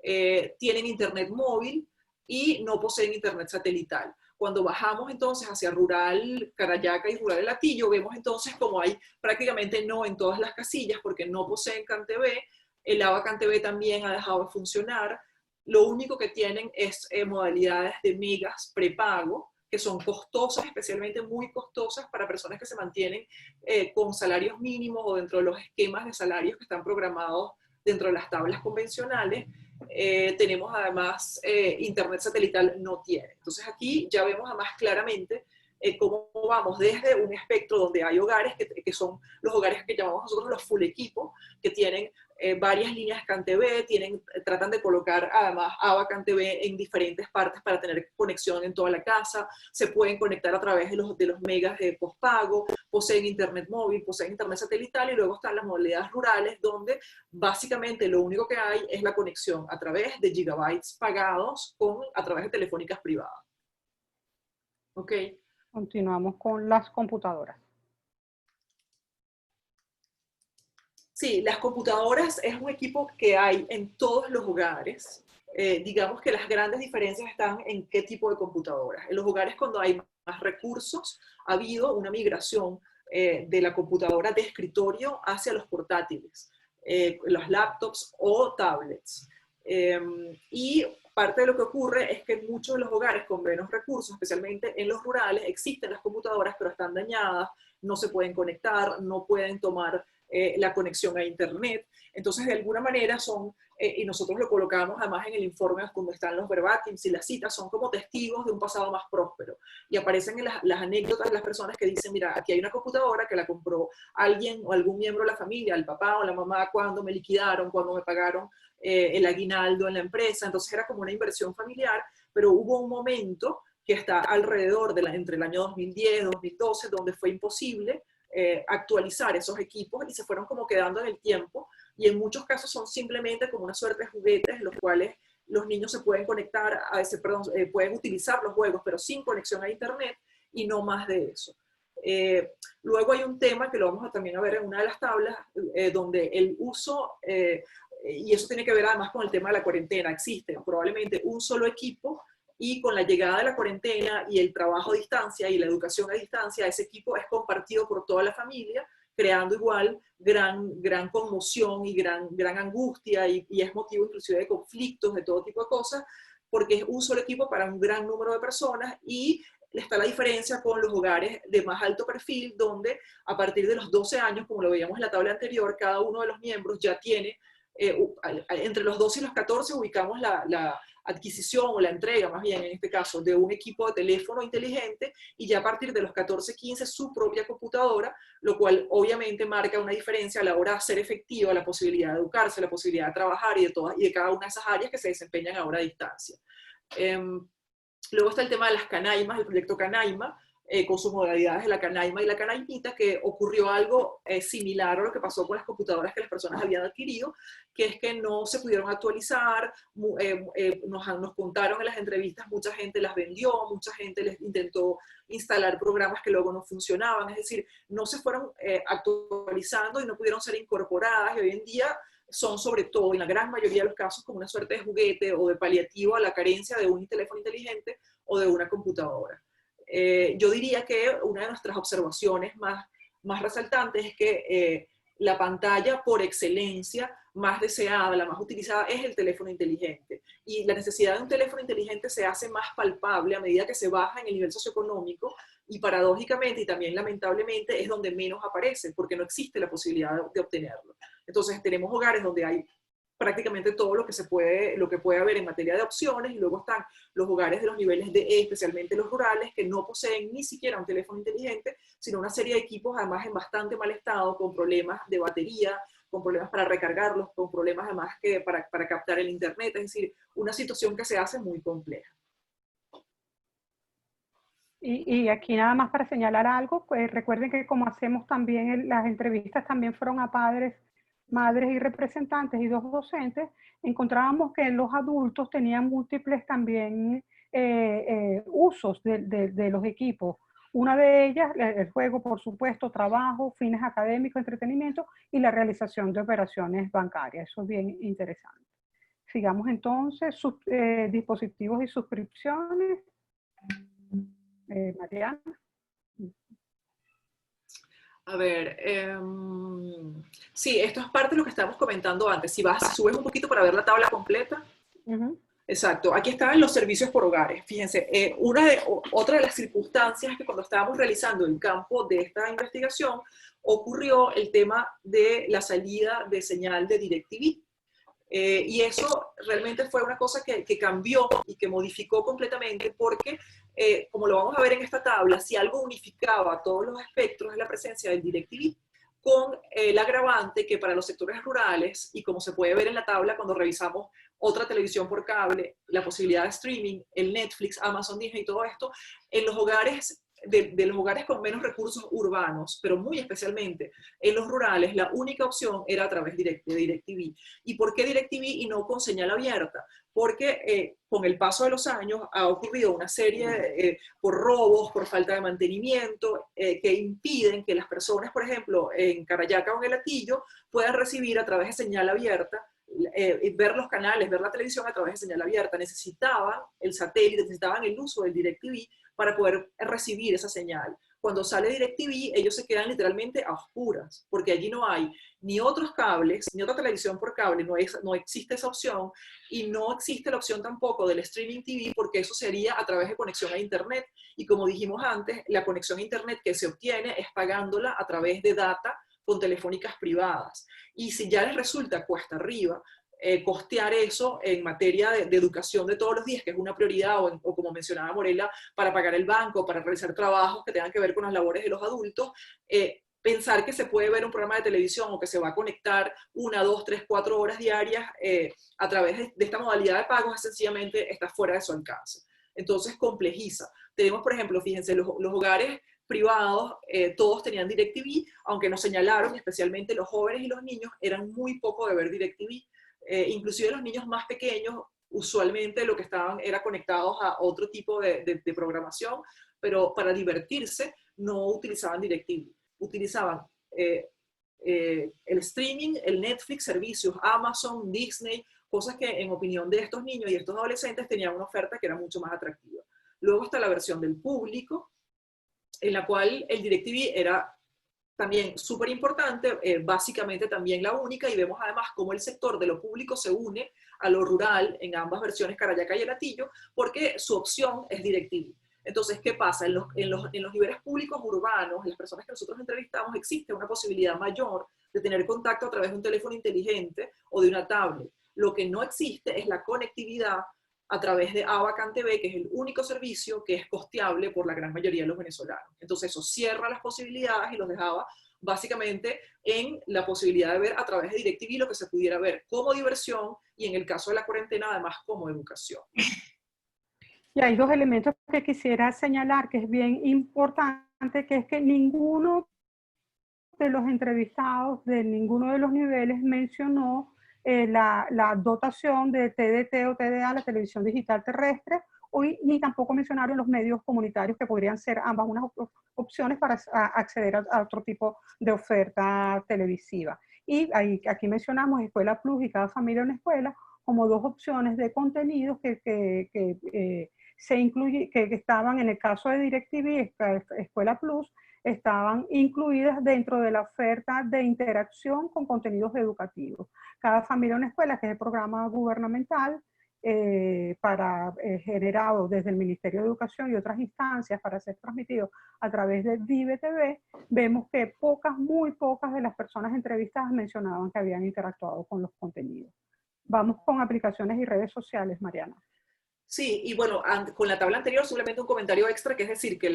Tienen internet móvil y no poseen internet satelital. Cuando bajamos entonces hacia rural Carayaca y rural El Hatillo, vemos entonces como hay prácticamente no en todas las casillas porque no poseen CAN-TV, el ABA CAN-TV también ha dejado de funcionar, lo único que tienen es modalidades de megas prepago, que son costosas, especialmente muy costosas para personas que se mantienen con salarios mínimos o dentro de los esquemas de salarios que están programados dentro de las tablas convencionales. Tenemos además internet satelital no tiene. Entonces aquí ya vemos además claramente cómo vamos desde un espectro donde hay hogares que son los hogares que llamamos nosotros los full equipo, que tienen varias líneas CAN-TV, tratan de colocar además ABA CAN-TV en diferentes partes para tener conexión en toda la casa, se pueden conectar a través de los megas de postpago, poseen internet móvil, poseen internet satelital, y luego están las modalidades rurales donde básicamente lo único que hay es la conexión a través de gigabytes pagados a través de telefónicas privadas. ¿Ok? Continuamos con las computadoras. Sí, las computadoras es un equipo que hay en todos los hogares. Digamos que las grandes diferencias están en qué tipo de computadoras. En los hogares cuando hay más recursos, ha habido una migración de la computadora de escritorio hacia los portátiles, los laptops o tablets. Y parte de lo que ocurre es que en muchos de los hogares con menos recursos, especialmente en los rurales, existen las computadoras pero están dañadas, no se pueden conectar, no pueden tomar la conexión a internet. Entonces, de alguna manera y nosotros lo colocamos además en el informe donde están los verbatims y las citas, son como testigos de un pasado más próspero. Y aparecen en las anécdotas de las personas que dicen, mira, aquí hay una computadora que la compró alguien o algún miembro de la familia, el papá o la mamá, cuando me liquidaron, cuando me pagaron el aguinaldo en la empresa. Entonces era como una inversión familiar, pero hubo un momento que está alrededor entre el año 2010 y 2012, donde fue imposible actualizar esos equipos y se fueron como quedando en el tiempo, y en muchos casos son simplemente como una suerte de juguetes en los cuales los niños se pueden conectar pueden utilizar los juegos pero sin conexión a internet y no más de eso. Luego hay un tema que lo vamos también a ver en una de las tablas donde el uso, y eso tiene que ver además con el tema de la cuarentena, existe probablemente un solo equipo, y con la llegada de la cuarentena y el trabajo a distancia y la educación a distancia, ese equipo es compartido por toda la familia, creando igual gran conmoción y gran angustia, y es motivo inclusive de conflictos, de todo tipo de cosas, porque es un solo equipo para un gran número de personas. Y está la diferencia con los hogares de más alto perfil, donde a partir de los 12 años, como lo veíamos en la tabla anterior, cada uno de los miembros ya tiene, entre los 12 y los 14 ubicamos la adquisición o la entrega, más bien en este caso, de un equipo de teléfono inteligente, y ya a partir de los 14, 15 su propia computadora, lo cual obviamente marca una diferencia a la hora de hacer efectiva la posibilidad de educarse, la posibilidad de trabajar y de cada una de esas áreas que se desempeñan ahora a distancia. Luego está el tema de las Canaimas, el proyecto Canaima, con sus modalidades de la Canaima y la Canaimita, que ocurrió algo similar a lo que pasó con las computadoras que las personas habían adquirido, que es que no se pudieron actualizar, nos contaron en las entrevistas, mucha gente las vendió, mucha gente les intentó instalar programas que luego no funcionaban, es decir, no se fueron actualizando y no pudieron ser incorporadas, y hoy en día son sobre todo, en la gran mayoría de los casos, como una suerte de juguete o de paliativo a la carencia de un teléfono inteligente o de una computadora. Yo diría que una de nuestras observaciones más resaltantes es que la pantalla por excelencia más deseada, la más utilizada, es el teléfono inteligente. Y la necesidad de un teléfono inteligente se hace más palpable a medida que se baja en el nivel socioeconómico, y paradójicamente y también lamentablemente es donde menos aparece, porque no existe la posibilidad de obtenerlo. Entonces tenemos hogares donde hay prácticamente todo lo que puede haber en materia de opciones, y luego están los hogares de los niveles de E, especialmente los rurales, que no poseen ni siquiera un teléfono inteligente, sino una serie de equipos además en bastante mal estado, con problemas de batería, con problemas para recargarlos, con problemas además que para captar el internet, es decir, una situación que se hace muy compleja. Y aquí nada más para señalar algo, pues recuerden que como hacemos también las entrevistas también fueron a padres, madres y representantes y 2 docentes, encontrábamos que los adultos tenían múltiples también usos de los equipos. Una de ellas, el juego, por supuesto, trabajo, fines académicos, entretenimiento y la realización de operaciones bancarias. Eso es bien interesante. Sigamos entonces, dispositivos y suscripciones. Mariana. A ver, sí, esto es parte de lo que estábamos comentando antes. Si subes un poquito para ver la tabla completa. Exacto, aquí están los servicios por hogares. Fíjense, otra de las circunstancias es que cuando estábamos realizando el campo de esta investigación, ocurrió el tema de la salida de señal de DirecTV. Y eso realmente fue una cosa que cambió y que modificó completamente, porque, como lo vamos a ver en esta tabla, si algo unificaba todos los espectros es la presencia del DirecTV, con el agravante que para los sectores rurales, y como se puede ver en la tabla cuando revisamos otra televisión por cable, la posibilidad de streaming, el Netflix, Amazon, Disney y todo esto, en los hogares de los hogares con menos recursos urbanos, pero muy especialmente en los rurales, la única opción era a través de DirecTV. ¿Y por qué DirecTV y no con señal abierta? Porque con el paso de los años ha ocurrido una serie por robos, por falta de mantenimiento, que impiden que las personas, por ejemplo, en Carayaca o en El Hatillo, puedan recibir a través de señal abierta, ver los canales, ver la televisión a través de señal abierta. Necesitaban el satélite, necesitaban el uso del DirecTV para poder recibir esa señal. Cuando sale DirecTV, ellos se quedan literalmente a oscuras, porque allí no hay ni otros cables, ni otra televisión por cable, no existe esa opción, y no existe la opción tampoco del streaming TV, porque eso sería a través de conexión a internet, y como dijimos antes, la conexión a internet que se obtiene es pagándola a través de data con telefónicas privadas. Y si ya les resulta cuesta arriba costear eso en materia de educación de todos los días, que es una prioridad, o como mencionaba Morela, para pagar el banco, para realizar trabajos que tengan que ver con las labores de los adultos, pensar que se puede ver un programa de televisión o que se va a conectar 1, 2, 3, 4 horas diarias a través de esta modalidad de pagos, sencillamente está fuera de su alcance. Entonces complejiza. Tenemos, por ejemplo, fíjense, los hogares privados, todos tenían DirecTV, aunque nos señalaron, especialmente los jóvenes y los niños, eran muy poco de ver DirecTV. Inclusive los niños más pequeños, usualmente lo que estaban era conectados a otro tipo de programación, pero para divertirse no utilizaban DirecTV. Utilizaban el streaming, el Netflix, servicios Amazon, Disney, cosas que en opinión de estos niños y estos adolescentes tenían una oferta que era mucho más atractiva. Luego está la versión del público, en la cual el DirecTV era también súper importante, básicamente también la única, y vemos además cómo el sector de lo público se une a lo rural en ambas versiones, Carayaca y El Hatillo, porque su opción es DirecTV. Entonces, ¿qué pasa? En los niveles públicos urbanos, las personas que nosotros entrevistamos, existe una posibilidad mayor de tener contacto a través de un teléfono inteligente o de una tablet. Lo que no existe es la conectividad a través de Abacan TV, que es el único servicio que es costeable por la gran mayoría de los venezolanos. Entonces eso cierra las posibilidades y los dejaba básicamente en la posibilidad de ver a través de DirecTV lo que se pudiera ver como diversión, y en el caso de la cuarentena además como educación. Y hay 2 elementos que quisiera señalar que es bien importante, que es que ninguno de los entrevistados de ninguno de los niveles mencionó la dotación de TDT o TDA, la televisión digital terrestre, ni tampoco mencionaron los medios comunitarios, que podrían ser ambas unas opciones para acceder a otro tipo de oferta televisiva. Y aquí mencionamos Escuela Plus y Cada Familia una Escuela como dos opciones de contenidos se incluye, que estaban en el caso de DirecTV, Escuela Plus, estaban incluidas dentro de la oferta de interacción con contenidos educativos. Cada Familia una Escuela, que es el programa gubernamental generado desde el Ministerio de Educación y otras instancias para ser transmitido a través de Vive TV, vemos que muy pocas de las personas entrevistadas mencionaban que habían interactuado con los contenidos. Vamos con aplicaciones y redes sociales, Mariana. Sí, y bueno, con la tabla anterior simplemente un comentario extra, que es decir, que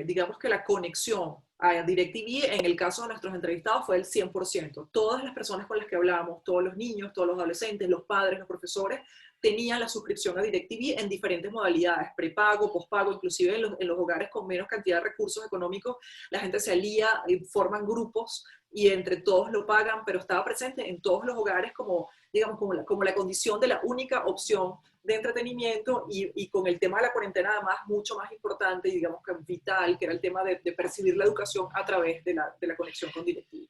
digamos que la conexión a DirecTV en el caso de nuestros entrevistados fue del 100%. Todas las personas con las que hablábamos, todos los niños, todos los adolescentes, los padres, los profesores, tenían la suscripción a DirecTV en diferentes modalidades, prepago, pospago, inclusive en los hogares con menos cantidad de recursos económicos, la gente se alía y forman grupos y entre todos lo pagan, pero estaba presente en todos los hogares como, digamos, como la condición de la única opción de entretenimiento y con el tema de la cuarentena además mucho más importante y digamos que vital, que era el tema de percibir la educación a través de la conexión con DirecTV.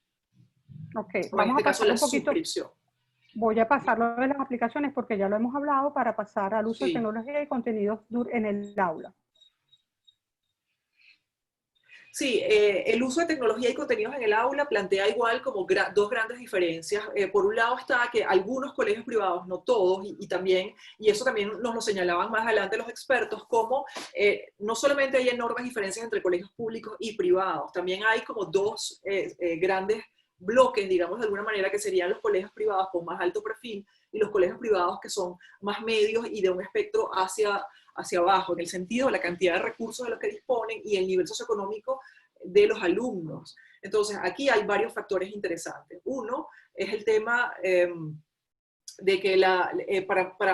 Ok, o en este caso la suscripción. Voy a pasarlo de las aplicaciones porque ya lo hemos hablado para pasar al uso de tecnología y contenidos en el aula. Sí, el uso de tecnología y contenidos en el aula plantea igual como dos grandes diferencias. Por un lado está que algunos colegios privados, no todos, y eso también nos lo señalaban más adelante los expertos, como no solamente hay enormes diferencias entre colegios públicos y privados, también hay como dos grandes bloques, digamos de alguna manera, que serían los colegios privados con más alto perfil y los colegios privados que son más medios y de un espectro hacia abajo, en el sentido de la cantidad de recursos de los que disponen y el nivel socioeconómico de los alumnos. Entonces, aquí hay varios factores interesantes. Uno es el tema de que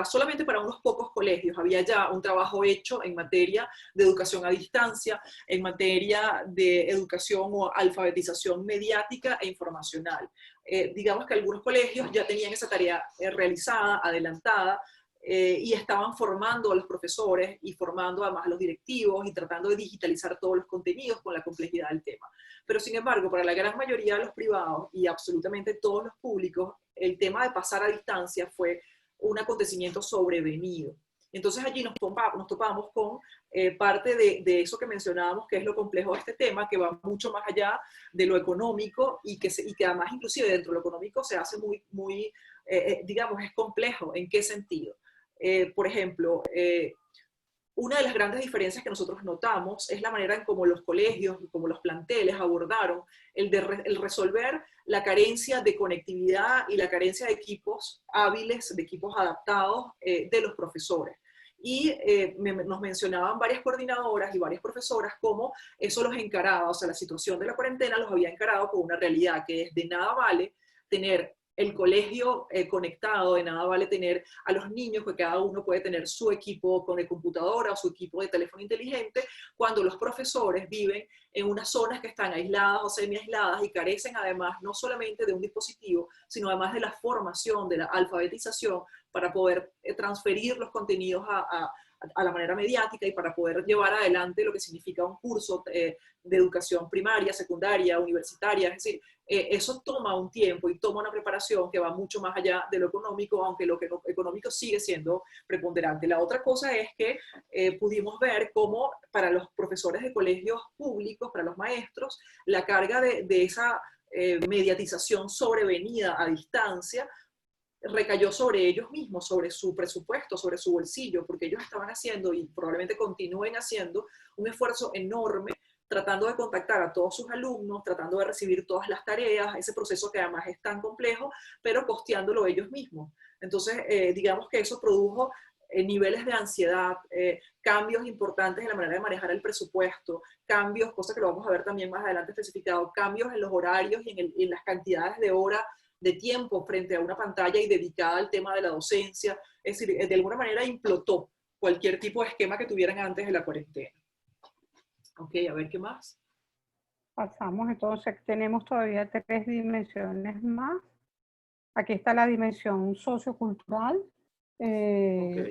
solamente para unos pocos colegios había ya un trabajo hecho en materia de educación a distancia, en materia de educación o alfabetización mediática e informacional. Digamos que algunos colegios ya tenían esa tarea realizada, adelantada, y estaban formando a los profesores y formando además a los directivos y tratando de digitalizar todos los contenidos con la complejidad del tema. Pero sin embargo, para la gran mayoría de los privados y absolutamente todos los públicos, el tema de pasar a distancia fue un acontecimiento sobrevenido. Entonces allí nos topamos con parte de eso que mencionábamos, que es lo complejo de este tema, que va mucho más allá de lo económico y que además inclusive dentro de lo económico se hace muy digamos, es complejo. ¿En qué sentido? Por ejemplo, una de las grandes diferencias que nosotros notamos es la manera en cómo los colegios, como los planteles abordaron el resolver la carencia de conectividad y la carencia de equipos hábiles, de equipos adaptados de los profesores. Y nos mencionaban varias coordinadoras y varias profesoras cómo eso los encaraba, o sea, la situación de la cuarentena los había encarado con una realidad que es de nada vale tener el colegio conectado, de nada vale tener a los niños, que cada uno puede tener su equipo con el computadora o su equipo de teléfono inteligente, cuando los profesores viven en unas zonas que están aisladas o semi-aisladas y carecen además no solamente de un dispositivo, sino además de la formación, de la alfabetización, para poder transferir los contenidos a la manera mediática y para poder llevar adelante lo que significa un curso de educación primaria, secundaria, universitaria. Es decir, eso toma un tiempo y toma una preparación que va mucho más allá de lo económico, aunque lo económico sigue siendo preponderante. La otra cosa es que pudimos ver cómo para los profesores de colegios públicos, para los maestros, la carga de esa mediatización sobrevenida a distancia recayó sobre ellos mismos, sobre su presupuesto, sobre su bolsillo, porque ellos estaban haciendo y probablemente continúen haciendo un esfuerzo enorme tratando de contactar a todos sus alumnos, tratando de recibir todas las tareas, ese proceso que además es tan complejo, pero costeándolo ellos mismos. Entonces, digamos que eso produjo niveles de ansiedad, cambios importantes en la manera de manejar el presupuesto, cambios, cosas que lo vamos a ver también más adelante especificado, cambios en los horarios y en las cantidades de horas de tiempo frente a una pantalla y dedicada al tema de la docencia. Es decir, de alguna manera implotó cualquier tipo de esquema que tuvieran antes de la cuarentena. Ok, a ver qué más. Pasamos entonces, tenemos todavía 3 dimensiones más. Aquí está la dimensión sociocultural, Las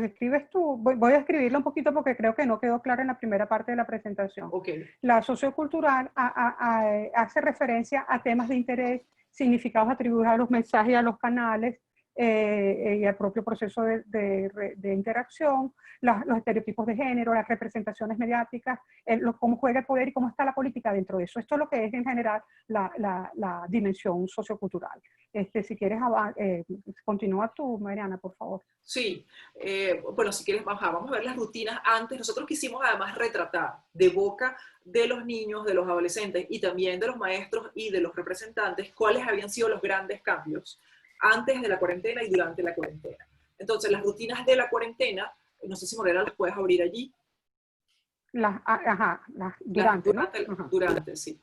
describes tú. Voy a escribirla un poquito porque creo que no quedó claro en la primera parte de la presentación. Okay. La sociocultural hace referencia a temas de interés, significados atribuidos a los mensajes y a los canales, y al propio proceso de interacción, los estereotipos de género, las representaciones mediáticas, cómo juega el poder y cómo está la política dentro de eso. Esto es lo que es en general la dimensión sociocultural. Si quieres, continúa tú, Mariana, por favor. Sí, bueno, si quieres, vamos a ver las rutinas antes. Nosotros quisimos además retratar de boca de los niños, de los adolescentes y también de los maestros y de los representantes cuáles habían sido los grandes cambios antes de la cuarentena y durante la cuarentena. Entonces, las rutinas de la cuarentena, no sé si Morena las puedes abrir allí. Durante, ¿no? Durante, sí.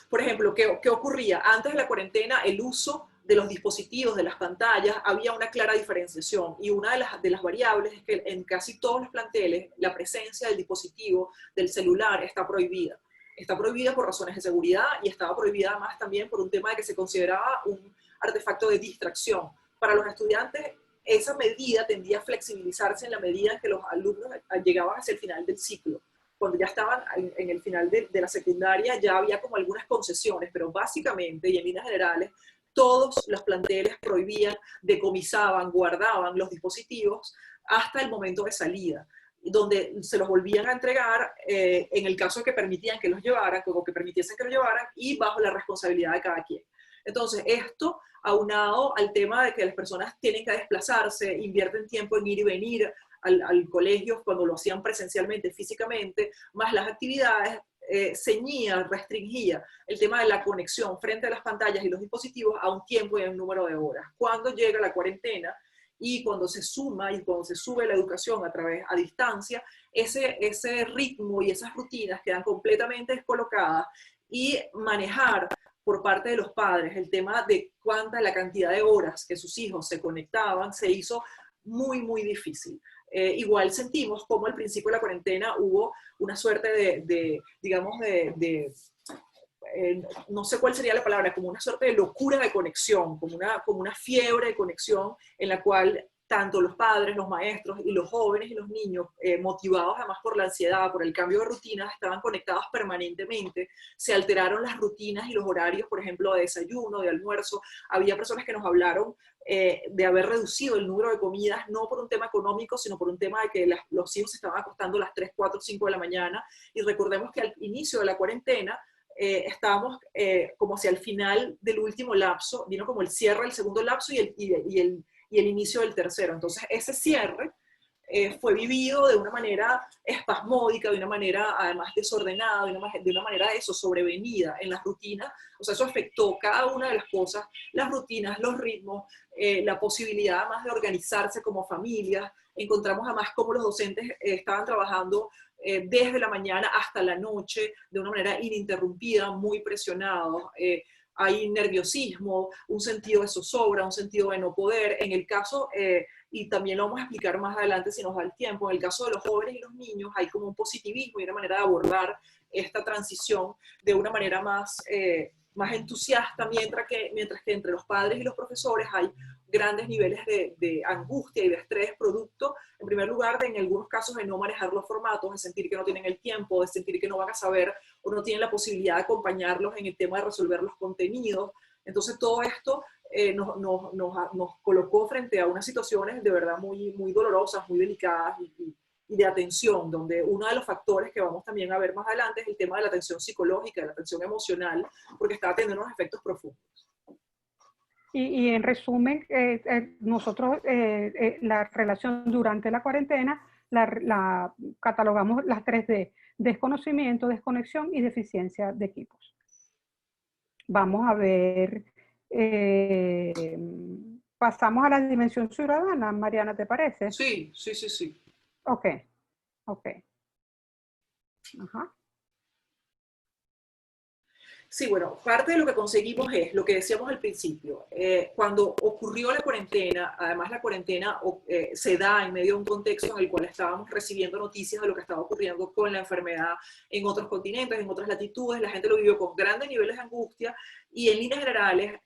Por ejemplo, ¿qué ocurría? Antes de la cuarentena, el uso de los dispositivos, de las pantallas, había una clara diferenciación, y una de las variables es que en casi todos los planteles la presencia del dispositivo, del celular, está prohibida. Está prohibida por razones de seguridad y estaba prohibida además también por un tema de que se consideraba un artefacto de distracción. Para los estudiantes, esa medida tendía a flexibilizarse en la medida en que los alumnos llegaban hacia el final del ciclo. Cuando ya estaban en el final de la secundaria, ya había como algunas concesiones, pero básicamente y en líneas generales, todos los planteles prohibían, decomisaban, guardaban los dispositivos hasta el momento de salida, donde se los volvían a entregar en el caso de que permitían que los llevaran, como que permitiesen que los llevaran, y bajo la responsabilidad de cada quien. Entonces, esto aunado al tema de que las personas tienen que desplazarse, invierten tiempo en ir y venir al colegio cuando lo hacían presencialmente, físicamente, más las actividades, ceñía, restringía el tema de la conexión frente a las pantallas y los dispositivos a un tiempo y a un número de horas. Cuando llega la cuarentena y cuando se suma y cuando se sube la educación a distancia, ese ritmo y esas rutinas quedan completamente descolocadas, y manejar por parte de los padres el tema de la cantidad de horas que sus hijos se conectaban se hizo muy, muy difícil. Igual sentimos como al principio de la cuarentena hubo una suerte no sé cuál sería la palabra, como una suerte de locura de conexión, como una fiebre de conexión en la cual tanto los padres, los maestros y los jóvenes y los niños, motivados además por la ansiedad, por el cambio de rutinas, estaban conectados permanentemente. Se alteraron las rutinas y los horarios, por ejemplo, de desayuno, de almuerzo. Había personas que nos hablaron de haber reducido el número de comidas, no por un tema económico, sino por un tema de que los hijos se estaban acostando a las 3, 4, 5 de la mañana. Y recordemos que al inicio de la cuarentena, estábamos como hacia el final del último lapso, vino como el cierre del segundo lapso y el inicio del tercero. Entonces ese cierre fue vivido de una manera espasmódica, de una manera además desordenada, de una manera sobrevenida en las rutinas. O sea, eso afectó cada una de las cosas, las rutinas, los ritmos, la posibilidad además de organizarse como familias. Encontramos además cómo los docentes estaban trabajando desde la mañana hasta la noche, de una manera ininterrumpida, muy presionados. Hay nerviosismo, un sentido de zozobra, un sentido de no poder. En el caso, y también lo vamos a explicar más adelante si nos da el tiempo, en el caso de los jóvenes y los niños hay como un positivismo y una manera de abordar esta transición de una manera más entusiasta, mientras que entre los padres y los profesores hay grandes niveles de angustia y de estrés producto, en primer lugar, en algunos casos, de no manejar los formatos, de sentir que no tienen el tiempo, de sentir que no van a saber o no tienen la posibilidad de acompañarlos en el tema de resolver los contenidos. Entonces, todo esto nos colocó frente a unas situaciones de verdad muy, muy dolorosas, muy delicadas y de atención, donde uno de los factores que vamos también a ver más adelante es el tema de la atención psicológica, de la atención emocional, porque está teniendo unos efectos profundos. Y en resumen, nosotros la relación durante la cuarentena la catalogamos las 3D: desconocimiento, desconexión y deficiencia de equipos. Vamos a ver, pasamos a la dimensión ciudadana, Mariana, ¿te parece? Sí. Ok. Ajá. Sí, bueno, parte de lo que conseguimos es lo que decíamos al principio. Cuando ocurrió la cuarentena, además la cuarentena se da en medio de un contexto en el cual estábamos recibiendo noticias de lo que estaba ocurriendo con la enfermedad en otros continentes, en otras latitudes. La gente lo vivió con grandes niveles de angustia y en líneas generales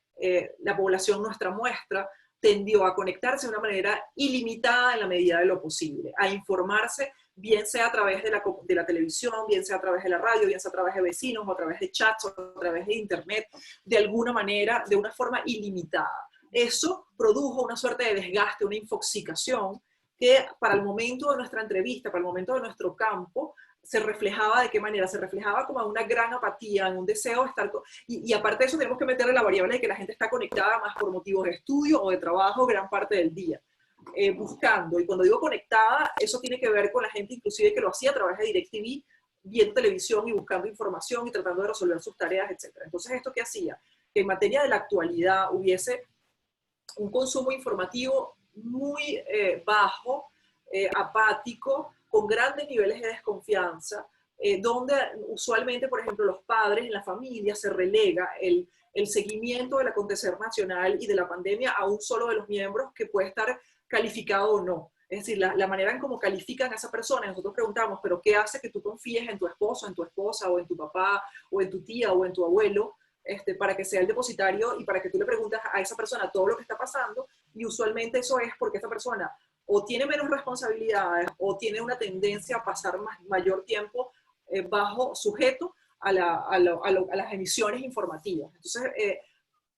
la población, nuestra muestra, tendió a conectarse de una manera ilimitada en la medida de lo posible, a informarse, bien sea a través de la televisión, bien sea a través de la radio, bien sea a través de vecinos, o a través de chats, o a través de internet, de alguna manera, de una forma ilimitada. Eso produjo una suerte de desgaste, una infoxicación, que para el momento de nuestra entrevista, para el momento de nuestro campo, se reflejaba de qué manera, se reflejaba como una gran apatía, en un deseo de estar, y aparte de eso tenemos que meterle la variable de que la gente está conectada más por motivos de estudio o de trabajo gran parte del día, buscando, y cuando digo conectada, eso tiene que ver con la gente inclusive que lo hacía a través de DirecTV, viendo televisión y buscando información y tratando de resolver sus tareas, etc. Entonces, ¿esto qué hacía? Que en materia de la actualidad hubiese un consumo informativo muy bajo, apático, con grandes niveles de desconfianza, donde usualmente, por ejemplo, los padres en la familia se relega el seguimiento del acontecer nacional y de la pandemia a un solo de los miembros que puede estar calificado o no. Es decir, la manera en cómo califican a esa persona, nosotros preguntamos, pero ¿qué hace que tú confíes en tu esposo, en tu esposa, o en tu papá, o en tu tía, o en tu abuelo, para que sea el depositario y para que tú le preguntes a esa persona todo lo que está pasando? Y usualmente eso es porque esa persona o tiene menos responsabilidades o tiene una tendencia a pasar mayor tiempo bajo sujeto a las emisiones informativas. Entonces,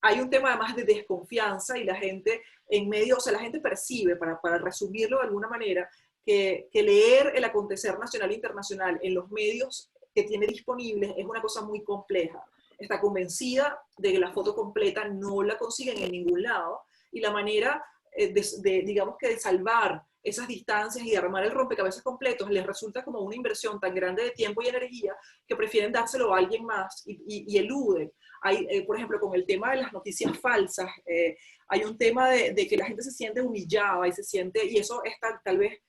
hay un tema además de desconfianza y la gente en medio, o sea, la gente percibe, para resumirlo de alguna manera, que leer el acontecer nacional e internacional en los medios que tiene disponibles es una cosa muy compleja. Está convencida de que la foto completa no la consiguen en ningún lado, y la manera digamos que de salvar esas distancias y de armar el rompecabezas completos les resulta como una inversión tan grande de tiempo y energía que prefieren dárselo a alguien más y eluden. Hay, por ejemplo, con el tema de las noticias falsas, hay un tema de que la gente se siente humillada y eso es tal vez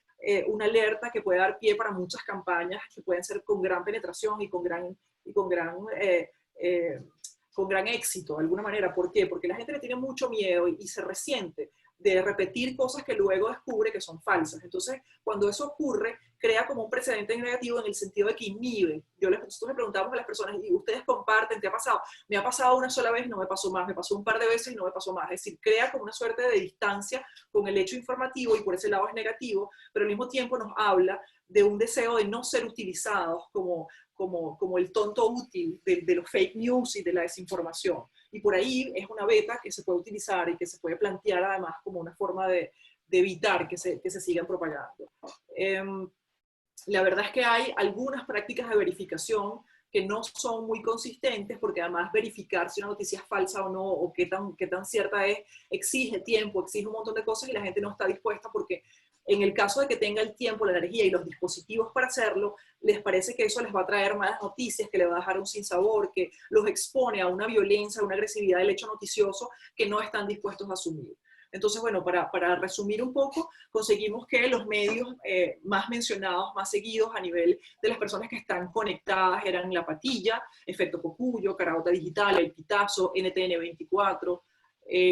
una alerta que puede dar pie para muchas campañas que pueden ser con gran penetración y con gran éxito, de alguna manera. ¿Por qué? Porque la gente le tiene mucho miedo y se resiente de repetir cosas que luego descubre que son falsas. Entonces, cuando eso ocurre, crea como un precedente negativo en el sentido de que inhibe. Nosotros le preguntamos a las personas, ¿y ustedes comparten? ¿Te ha pasado? Me ha pasado una sola vez y no me pasó más, me pasó un par de veces y no me pasó más. Es decir, crea como una suerte de distancia con el hecho informativo y por ese lado es negativo, pero al mismo tiempo nos habla de un deseo de no ser utilizados como el tonto útil de los fake news y de la desinformación. Y por ahí es una beta que se puede utilizar y que se puede plantear además como una forma de evitar que se sigan propagando. La verdad es que hay algunas prácticas de verificación que no son muy consistentes, porque además verificar si una noticia es falsa o no, o qué tan cierta es, exige tiempo, exige un montón de cosas y la gente no está dispuesta, porque en el caso de que tenga el tiempo, la energía y los dispositivos para hacerlo, les parece que eso les va a traer malas noticias, que les va a dejar un sinsabor, que los expone a una violencia, a una agresividad del hecho noticioso que no están dispuestos a asumir. Entonces, bueno, para resumir un poco, conseguimos que los medios más mencionados, más seguidos a nivel de las personas que están conectadas eran La Patilla, Efecto Cocuyo, Caraota Digital, El Pitazo, NTN 24,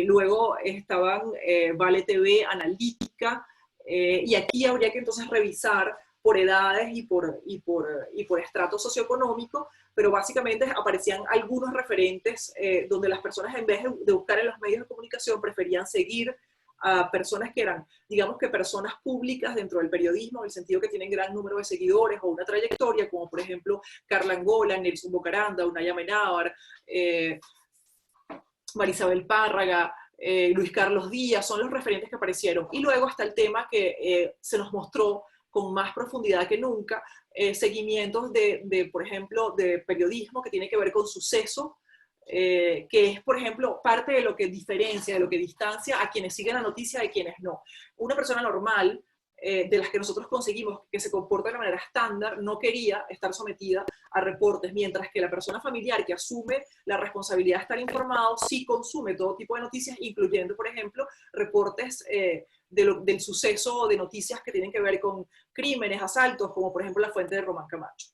luego estaban Vale TV, Analítica, y aquí habría que entonces revisar por edades y por estrato socioeconómico, pero básicamente aparecían algunos referentes donde las personas, en vez de buscar en los medios de comunicación, preferían seguir a personas que eran, digamos que personas públicas dentro del periodismo, en el sentido que tienen gran número de seguidores o una trayectoria, como por ejemplo Carla Angola, Nelson Bocaranda, Unaya Amenábar, Marisabel Párraga, Luis Carlos Díaz, son los referentes que aparecieron. Y luego está el tema que se nos mostró con más profundidad que nunca, seguimientos por ejemplo, de periodismo que tiene que ver con suceso, que es, por ejemplo, parte de lo que diferencia, de lo que distancia a quienes siguen la noticia de quienes no. Una persona normal, de las que nosotros conseguimos que se comporta de manera estándar, no quería estar sometida a reportes, mientras que la persona familiar que asume la responsabilidad de estar informado sí consume todo tipo de noticias, incluyendo, por ejemplo, reportes del suceso de noticias que tienen que ver con crímenes, asaltos, como por ejemplo la fuente de Román Camacho.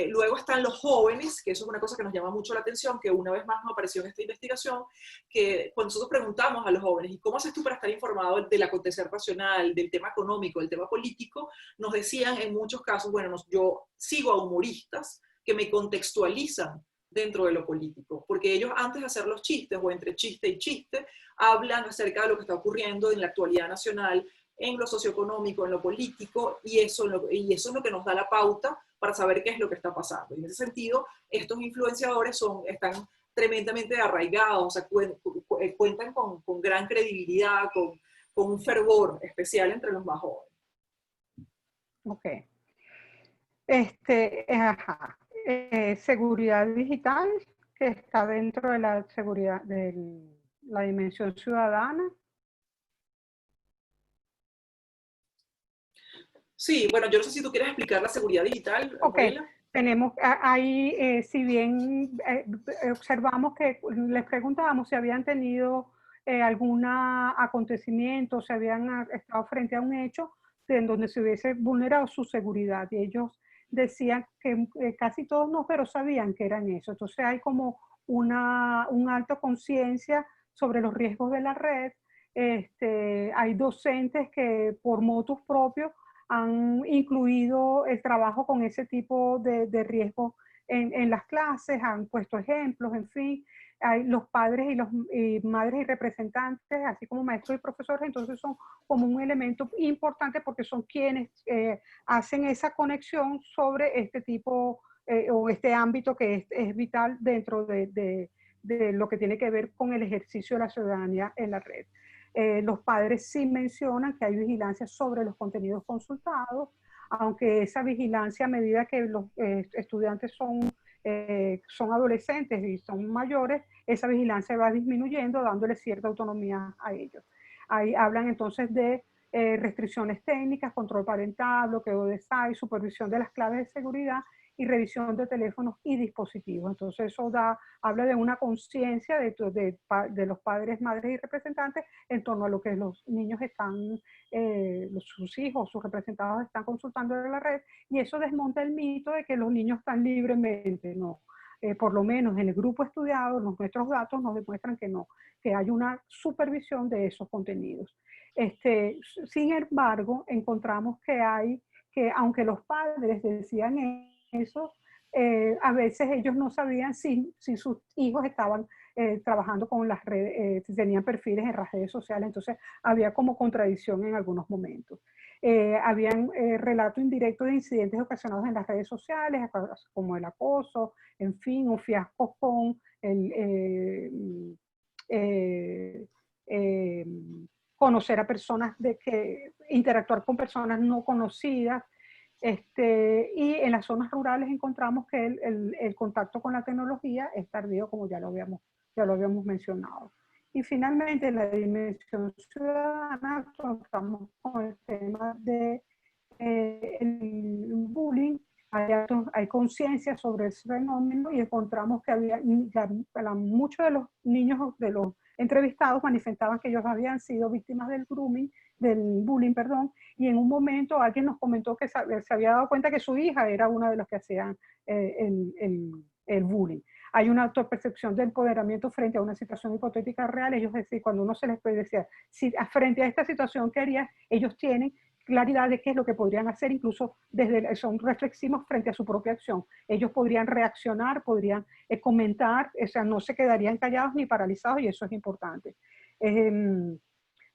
Luego están los jóvenes, que eso es una cosa que nos llama mucho la atención, que una vez más nos apareció en esta investigación, que cuando nosotros preguntamos a los jóvenes, ¿y cómo haces tú para estar informado del acontecer nacional, del tema económico, del tema político? Nos decían en muchos casos, bueno, yo sigo a humoristas que me contextualizan dentro de lo político, porque ellos antes de hacer los chistes o entre chiste y chiste, hablan acerca de lo que está ocurriendo en la actualidad nacional, en lo socioeconómico, en lo político, y eso es lo que nos da la pauta para saber qué es lo que está pasando. Y en ese sentido, estos influenciadores están tremendamente arraigados, o sea, cuentan con gran credibilidad, con un fervor especial entre los más jóvenes. Ok. Ajá. Seguridad digital, que está dentro de la seguridad de la dimensión ciudadana. Sí, bueno, yo no sé si tú quieres explicar la seguridad digital, Ok, Mariela. tenemos ahí, si bien observamos que les preguntábamos si habían tenido algún acontecimiento, si habían estado frente a un hecho en donde se hubiese vulnerado su seguridad, y ellos decían que casi todos no, pero sabían que eran eso. Entonces hay como un alto conciencia sobre los riesgos de la red. Hay docentes que por motus propios han incluido el trabajo con ese tipo de riesgo en las clases, han puesto ejemplos, en fin. Hay los padres y madres y representantes, así como maestros y profesores, entonces son como un elemento importante porque son quienes hacen esa conexión sobre este tipo o este ámbito que es vital dentro de lo que tiene que ver con el ejercicio de la ciudadanía en la red. Los padres sí mencionan que hay vigilancia sobre los contenidos consultados, aunque esa vigilancia a medida que los estudiantes son adolescentes y son mayores, esa vigilancia va disminuyendo, dándole cierta autonomía a ellos. Ahí hablan entonces de restricciones técnicas, control parental, bloqueo de site, supervisión de las claves de seguridad y revisión de teléfonos y dispositivos. Entonces eso habla de una conciencia de los padres, madres y representantes en torno a lo que los niños están, sus hijos, sus representados están consultando en la red, y eso desmonta el mito de que los niños están libremente, no. Por lo menos en el grupo estudiado, nuestros datos nos demuestran que no, que hay una supervisión de esos contenidos. Sin embargo, encontramos que aunque los padres decían eso, a veces ellos no sabían si sus hijos estaban trabajando con las redes, si tenían perfiles en las redes sociales, entonces había como contradicción en algunos momentos. Habían relato indirecto de incidentes ocasionados en las redes sociales, como el acoso, en fin, un fiasco con conocer a personas, interactuar con personas no conocidas. Y en las zonas rurales encontramos que el contacto con la tecnología es tardío, como ya lo habíamos mencionado. Y finalmente, en la dimensión ciudadana, contamos con el tema de el bullying. Hay conciencia sobre ese fenómeno y encontramos que muchos de los niños de los entrevistados manifestaban que ellos habían sido víctimas del bullying, perdón, y en un momento alguien nos comentó que se había dado cuenta que su hija era una de las que hacían el bullying. Hay una autopercepción de empoderamiento frente a una situación hipotética real. Ellos decían, cuando uno se les decía, si frente a esta situación que harías, ellos tienen claridad de qué es lo que podrían hacer, incluso son reflexivos frente a su propia acción. Ellos podrían reaccionar, podrían comentar, o sea, no se quedarían callados ni paralizados, y eso es importante.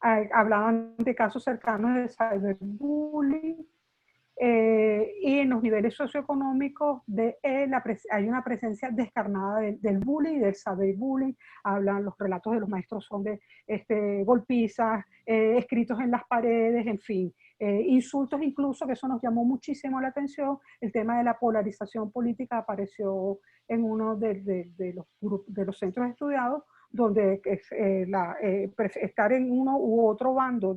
Hablaban de casos cercanos de cyberbullying, y en los niveles socioeconómicos hay una presencia descarnada del bullying y del cyberbullying. Hablan, los relatos de los maestros son de golpizas, escritos en las paredes, en fin, insultos incluso, que eso nos llamó muchísimo la atención. El tema de la polarización política apareció en uno de los centros estudiados, donde estar en uno u otro bando,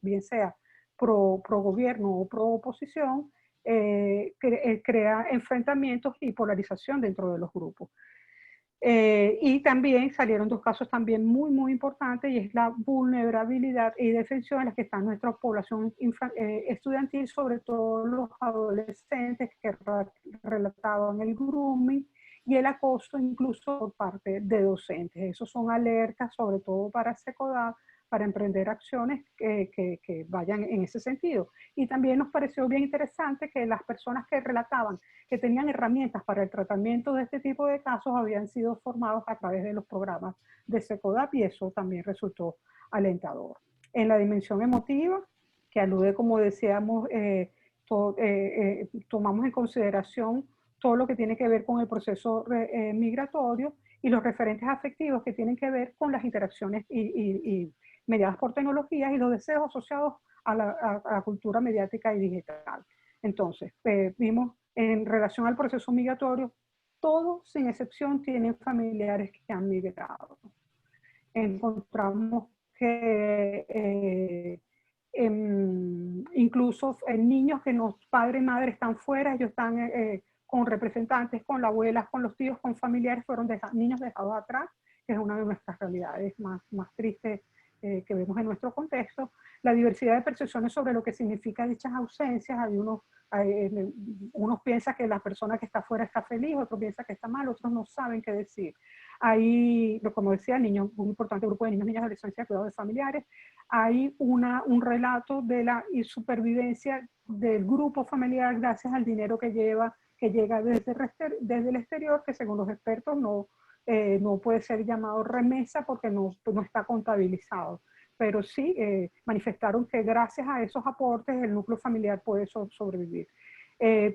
bien sea pro gobierno o pro oposición, crea enfrentamientos y polarización dentro de los grupos. Y también salieron dos casos también muy, muy importantes, y es la vulnerabilidad y defensión en la que está nuestra población estudiantil, sobre todo los adolescentes que relataban el grooming y el acoso incluso por parte de docentes. Esos son alertas, sobre todo para SECODAP, para emprender acciones que vayan en ese sentido. Y también nos pareció bien interesante que las personas que relataban que tenían herramientas para el tratamiento de este tipo de casos habían sido formados a través de los programas de SECODAP, y eso también resultó alentador. En la dimensión emotiva, que alude, como decíamos, tomamos en consideración todo lo que tiene que ver con el proceso migratorio y los referentes afectivos que tienen que ver con las interacciones y mediadas por tecnologías y los deseos asociados a la cultura mediática y digital. Entonces, vimos en relación al proceso migratorio, todos sin excepción tienen familiares que han migrado. Encontramos que incluso niños que los padres y madres están fuera, ellos están con representantes, con las abuelas, con los tíos, con familiares, fueron niños dejados atrás, que es una de nuestras realidades más tristes que vemos en nuestro contexto. La diversidad de percepciones sobre lo que significa dichas ausencias. Hay unos piensan que la persona que está afuera está feliz, otros piensan que está mal, otros no saben qué decir. Hay, como decía, niños, un importante grupo de niños, niñas, adolescentes, cuidados de familiares. Hay un relato de la supervivencia del grupo familiar gracias al dinero que llega desde el exterior, que según los expertos no puede ser llamado remesa porque no está contabilizado. Pero sí manifestaron que gracias a esos aportes el núcleo familiar puede sobrevivir.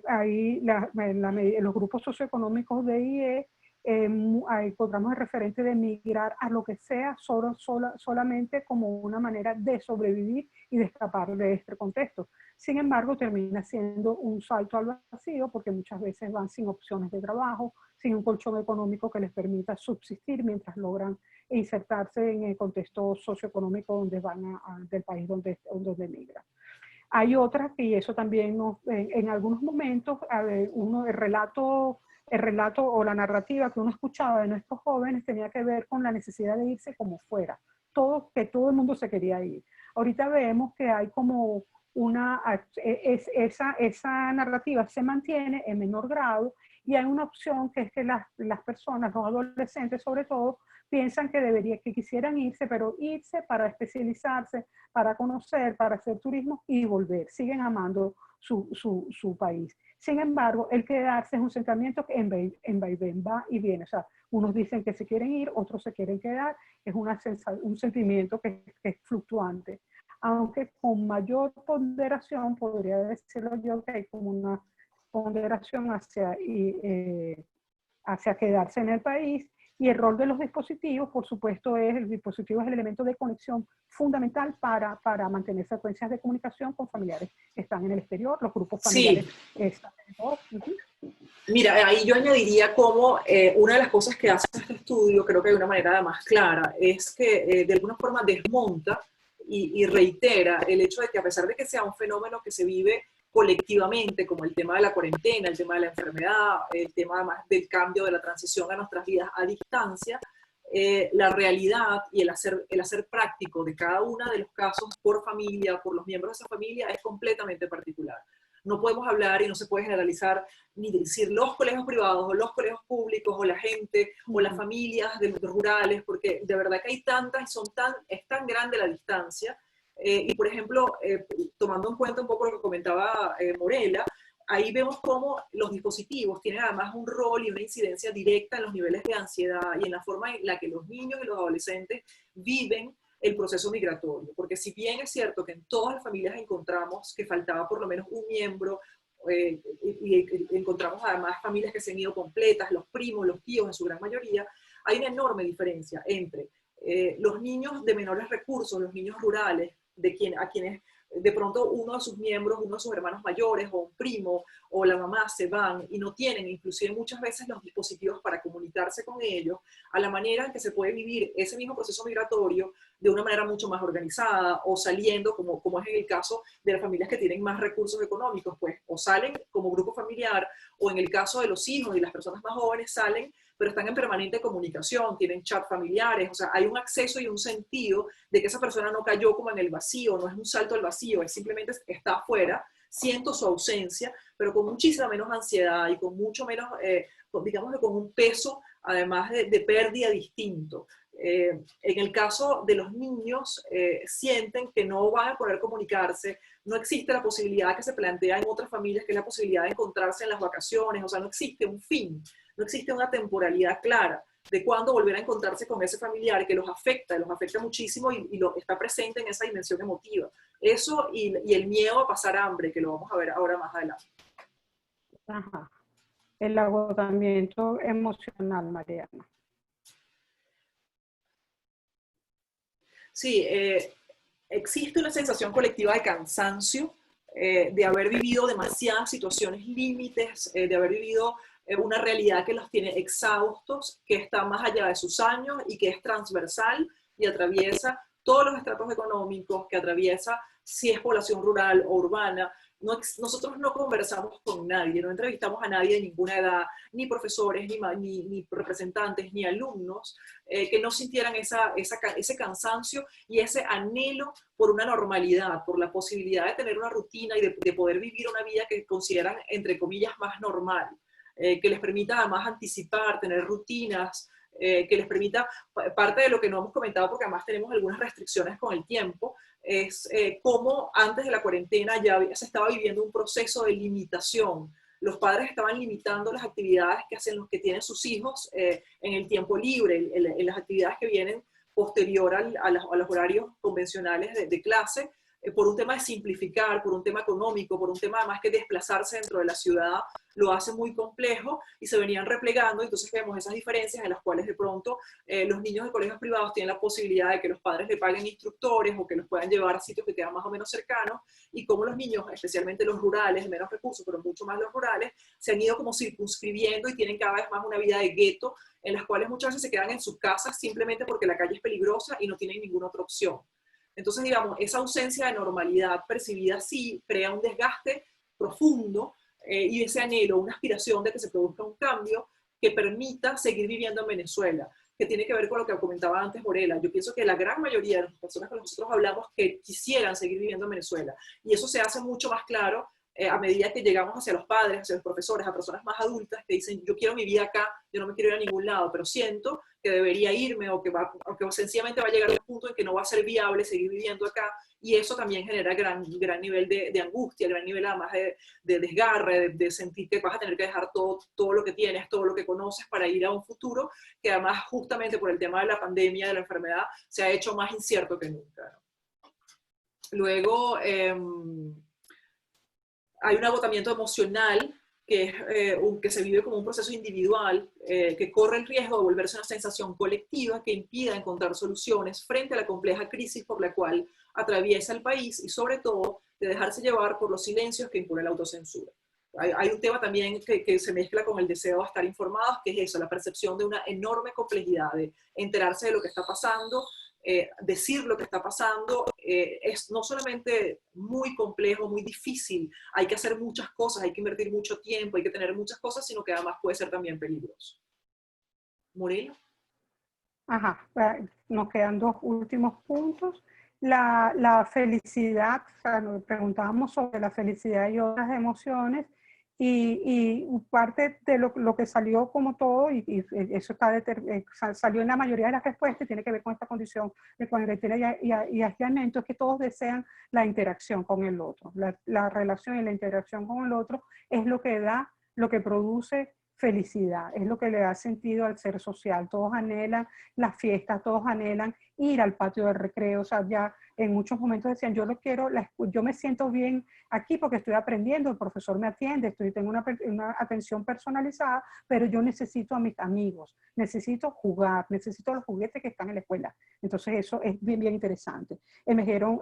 Ahí los grupos socioeconómicos de IE encontramos el referente de migrar a lo que sea solamente como una manera de sobrevivir y de escapar de este contexto. Sin embargo, termina siendo un salto al vacío porque muchas veces van sin opciones de trabajo, sin un colchón económico que les permita subsistir mientras logran insertarse en el contexto socioeconómico donde van del país donde migran. Hay otras, y eso también en algunos momentos, el relato o la narrativa que uno escuchaba de nuestros jóvenes tenía que ver con la necesidad de irse como fuera, que todo el mundo se quería ir. Ahorita vemos que hay como esa narrativa se mantiene en menor grado, y hay una opción que es que las personas, los adolescentes sobre todo, piensan que quisieran irse, pero irse para especializarse, para conocer, para hacer turismo y volver. Siguen amando su país. Sin embargo, el quedarse es un sentimiento que en vaivén va y viene. O sea, unos dicen que se quieren ir, otros se quieren quedar. Es un sentimiento que es fluctuante. Aunque con mayor ponderación, podría decirlo yo, que hay como una ponderación hacia quedarse en el país. Y el rol de los dispositivos, por supuesto, el dispositivo es el elemento de conexión fundamental para mantener secuencias de comunicación con familiares que están en el exterior, los grupos familiares están en el Mira, ahí yo añadiría como una de las cosas que hace este estudio, creo que de una manera más clara, es que de alguna forma desmonta y reitera el hecho de que a pesar de que sea un fenómeno que se vive colectivamente, como el tema de la cuarentena, el tema de la enfermedad, el tema además del cambio de la transición a nuestras vidas a distancia, la realidad y el hacer práctico de cada uno de los casos por familia, por los miembros de esa familia, es completamente particular. No podemos hablar y no se puede generalizar ni decir los colegios privados o los colegios públicos o la gente o las familias de los rurales, porque de verdad que hay tantas y es tan grande la distancia. Y por ejemplo, tomando en cuenta un poco lo que comentaba Morela, ahí vemos cómo los dispositivos tienen además un rol y una incidencia directa en los niveles de ansiedad y en la forma en la que los niños y los adolescentes viven el proceso migratorio. Porque si bien es cierto que en todas las familias encontramos que faltaba por lo menos un miembro, y encontramos además familias que se han ido completas, los primos, los tíos en su gran mayoría, hay una enorme diferencia entre los niños de menores recursos, los niños rurales, a quienes de pronto uno de sus miembros, uno de sus hermanos mayores o un primo o la mamá se van y no tienen inclusive muchas veces los dispositivos para comunicarse con ellos, a la manera en que se puede vivir ese mismo proceso migratorio de una manera mucho más organizada o saliendo, como es en el caso de las familias que tienen más recursos económicos, pues o salen como grupo familiar o en el caso de los hijos y las personas más jóvenes salen, pero están en permanente comunicación, tienen chat familiares, o sea, hay un acceso y un sentido de que esa persona no cayó como en el vacío, no es un salto al vacío, es simplemente está afuera, siento su ausencia, pero con muchísima menos ansiedad y con mucho menos, digamos que con un peso, además de pérdida distinto. En el caso de los niños, sienten que no van a poder comunicarse, no existe la posibilidad que se plantea en otras familias, que es la posibilidad de encontrarse en las vacaciones, o sea, no existe un fin, no existe una temporalidad clara de cuándo volver a encontrarse con ese familiar que los afecta muchísimo y está presente en esa dimensión emotiva. Eso y el miedo a pasar hambre, que lo vamos a ver ahora más adelante. Ajá. El agotamiento emocional, Mariana. Sí, existe una sensación colectiva de cansancio, de haber vivido demasiadas situaciones límites, de haber vivido una realidad que los tiene exhaustos, que está más allá de sus años y que es transversal y atraviesa todos los estratos económicos, que atraviesa si es población rural o urbana. Nosotros no conversamos con nadie, no entrevistamos a nadie de ninguna edad, ni profesores, ni representantes, ni alumnos, que no sintieran ese cansancio y ese anhelo por una normalidad, por la posibilidad de tener una rutina y de poder vivir una vida que consideran, entre comillas, más normal, que les permita además anticipar, tener rutinas, que les permita, parte de lo que no hemos comentado, porque además tenemos algunas restricciones con el tiempo, es cómo antes de la cuarentena ya se estaba viviendo un proceso de limitación. Los padres estaban limitando las actividades que hacen los que tienen sus hijos en el tiempo libre, en las actividades que vienen posterior a los horarios convencionales de clase, por un tema de simplificar, por un tema económico, por un tema además que desplazarse dentro de la ciudad lo hace muy complejo y se venían replegando. Entonces vemos esas diferencias en las cuales de pronto los niños de colegios privados tienen la posibilidad de que los padres le paguen instructores o que los puedan llevar a sitios que quedan más o menos cercanos, y como los niños, especialmente los rurales, de menos recursos, pero mucho más los rurales, se han ido como circunscribiendo y tienen cada vez más una vida de gueto, en las cuales muchas veces se quedan en sus casas simplemente porque la calle es peligrosa y no tienen ninguna otra opción. Entonces, digamos, esa ausencia de normalidad percibida así crea un desgaste profundo y ese anhelo, una aspiración de que se produzca un cambio que permita seguir viviendo en Venezuela, que tiene que ver con lo que comentaba antes Morela. Yo pienso que la gran mayoría de las personas con las que nosotros hablamos que quisieran seguir viviendo en Venezuela, y eso se hace mucho más claro a medida que llegamos hacia los padres, hacia los profesores, a personas más adultas que dicen, yo quiero mi vida acá, yo no me quiero ir a ningún lado, pero siento que debería irme o que sencillamente va a llegar a un punto en que no va a ser viable seguir viviendo acá, y eso también genera gran nivel de angustia, gran nivel además de desgarre, de sentir que vas a tener que dejar todo lo que tienes, todo lo que conoces para ir a un futuro que además justamente por el tema de la pandemia, de la enfermedad, se ha hecho más incierto que nunca, ¿no? Luego, hay un agotamiento emocional que se vive como un proceso individual, que corre el riesgo de volverse una sensación colectiva que impida encontrar soluciones frente a la compleja crisis por la cual atraviesa el país, y sobre todo de dejarse llevar por los silencios que impone la autocensura. Hay un tema también que se mezcla con el deseo de estar informados, que es eso, la percepción de una enorme complejidad, de enterarse de lo que está pasando, decir lo que está pasando, es no solamente muy complejo, muy difícil, hay que hacer muchas cosas, hay que invertir mucho tiempo, hay que tener muchas cosas, sino que además puede ser también peligroso. Moreno. Ajá, nos quedan dos últimos puntos. La felicidad, o sea, nos preguntábamos sobre la felicidad y otras emociones, y parte de lo que salió como todo, y eso salió en la mayoría de las respuestas, tiene que ver con esta condición de cuarentena y aislamiento, es que todos desean la interacción con el otro. La relación y la interacción con el otro es lo que da, lo que produce felicidad, es lo que le da sentido al ser social. Todos anhelan las fiestas, todos anhelan ir al patio de recreo. O sea, ya en muchos momentos decían, yo me siento bien aquí porque estoy aprendiendo, el profesor me atiende, tengo una atención personalizada, pero yo necesito a mis amigos, necesito jugar, necesito los juguetes que están en la escuela. Entonces eso es bien interesante. Emergieron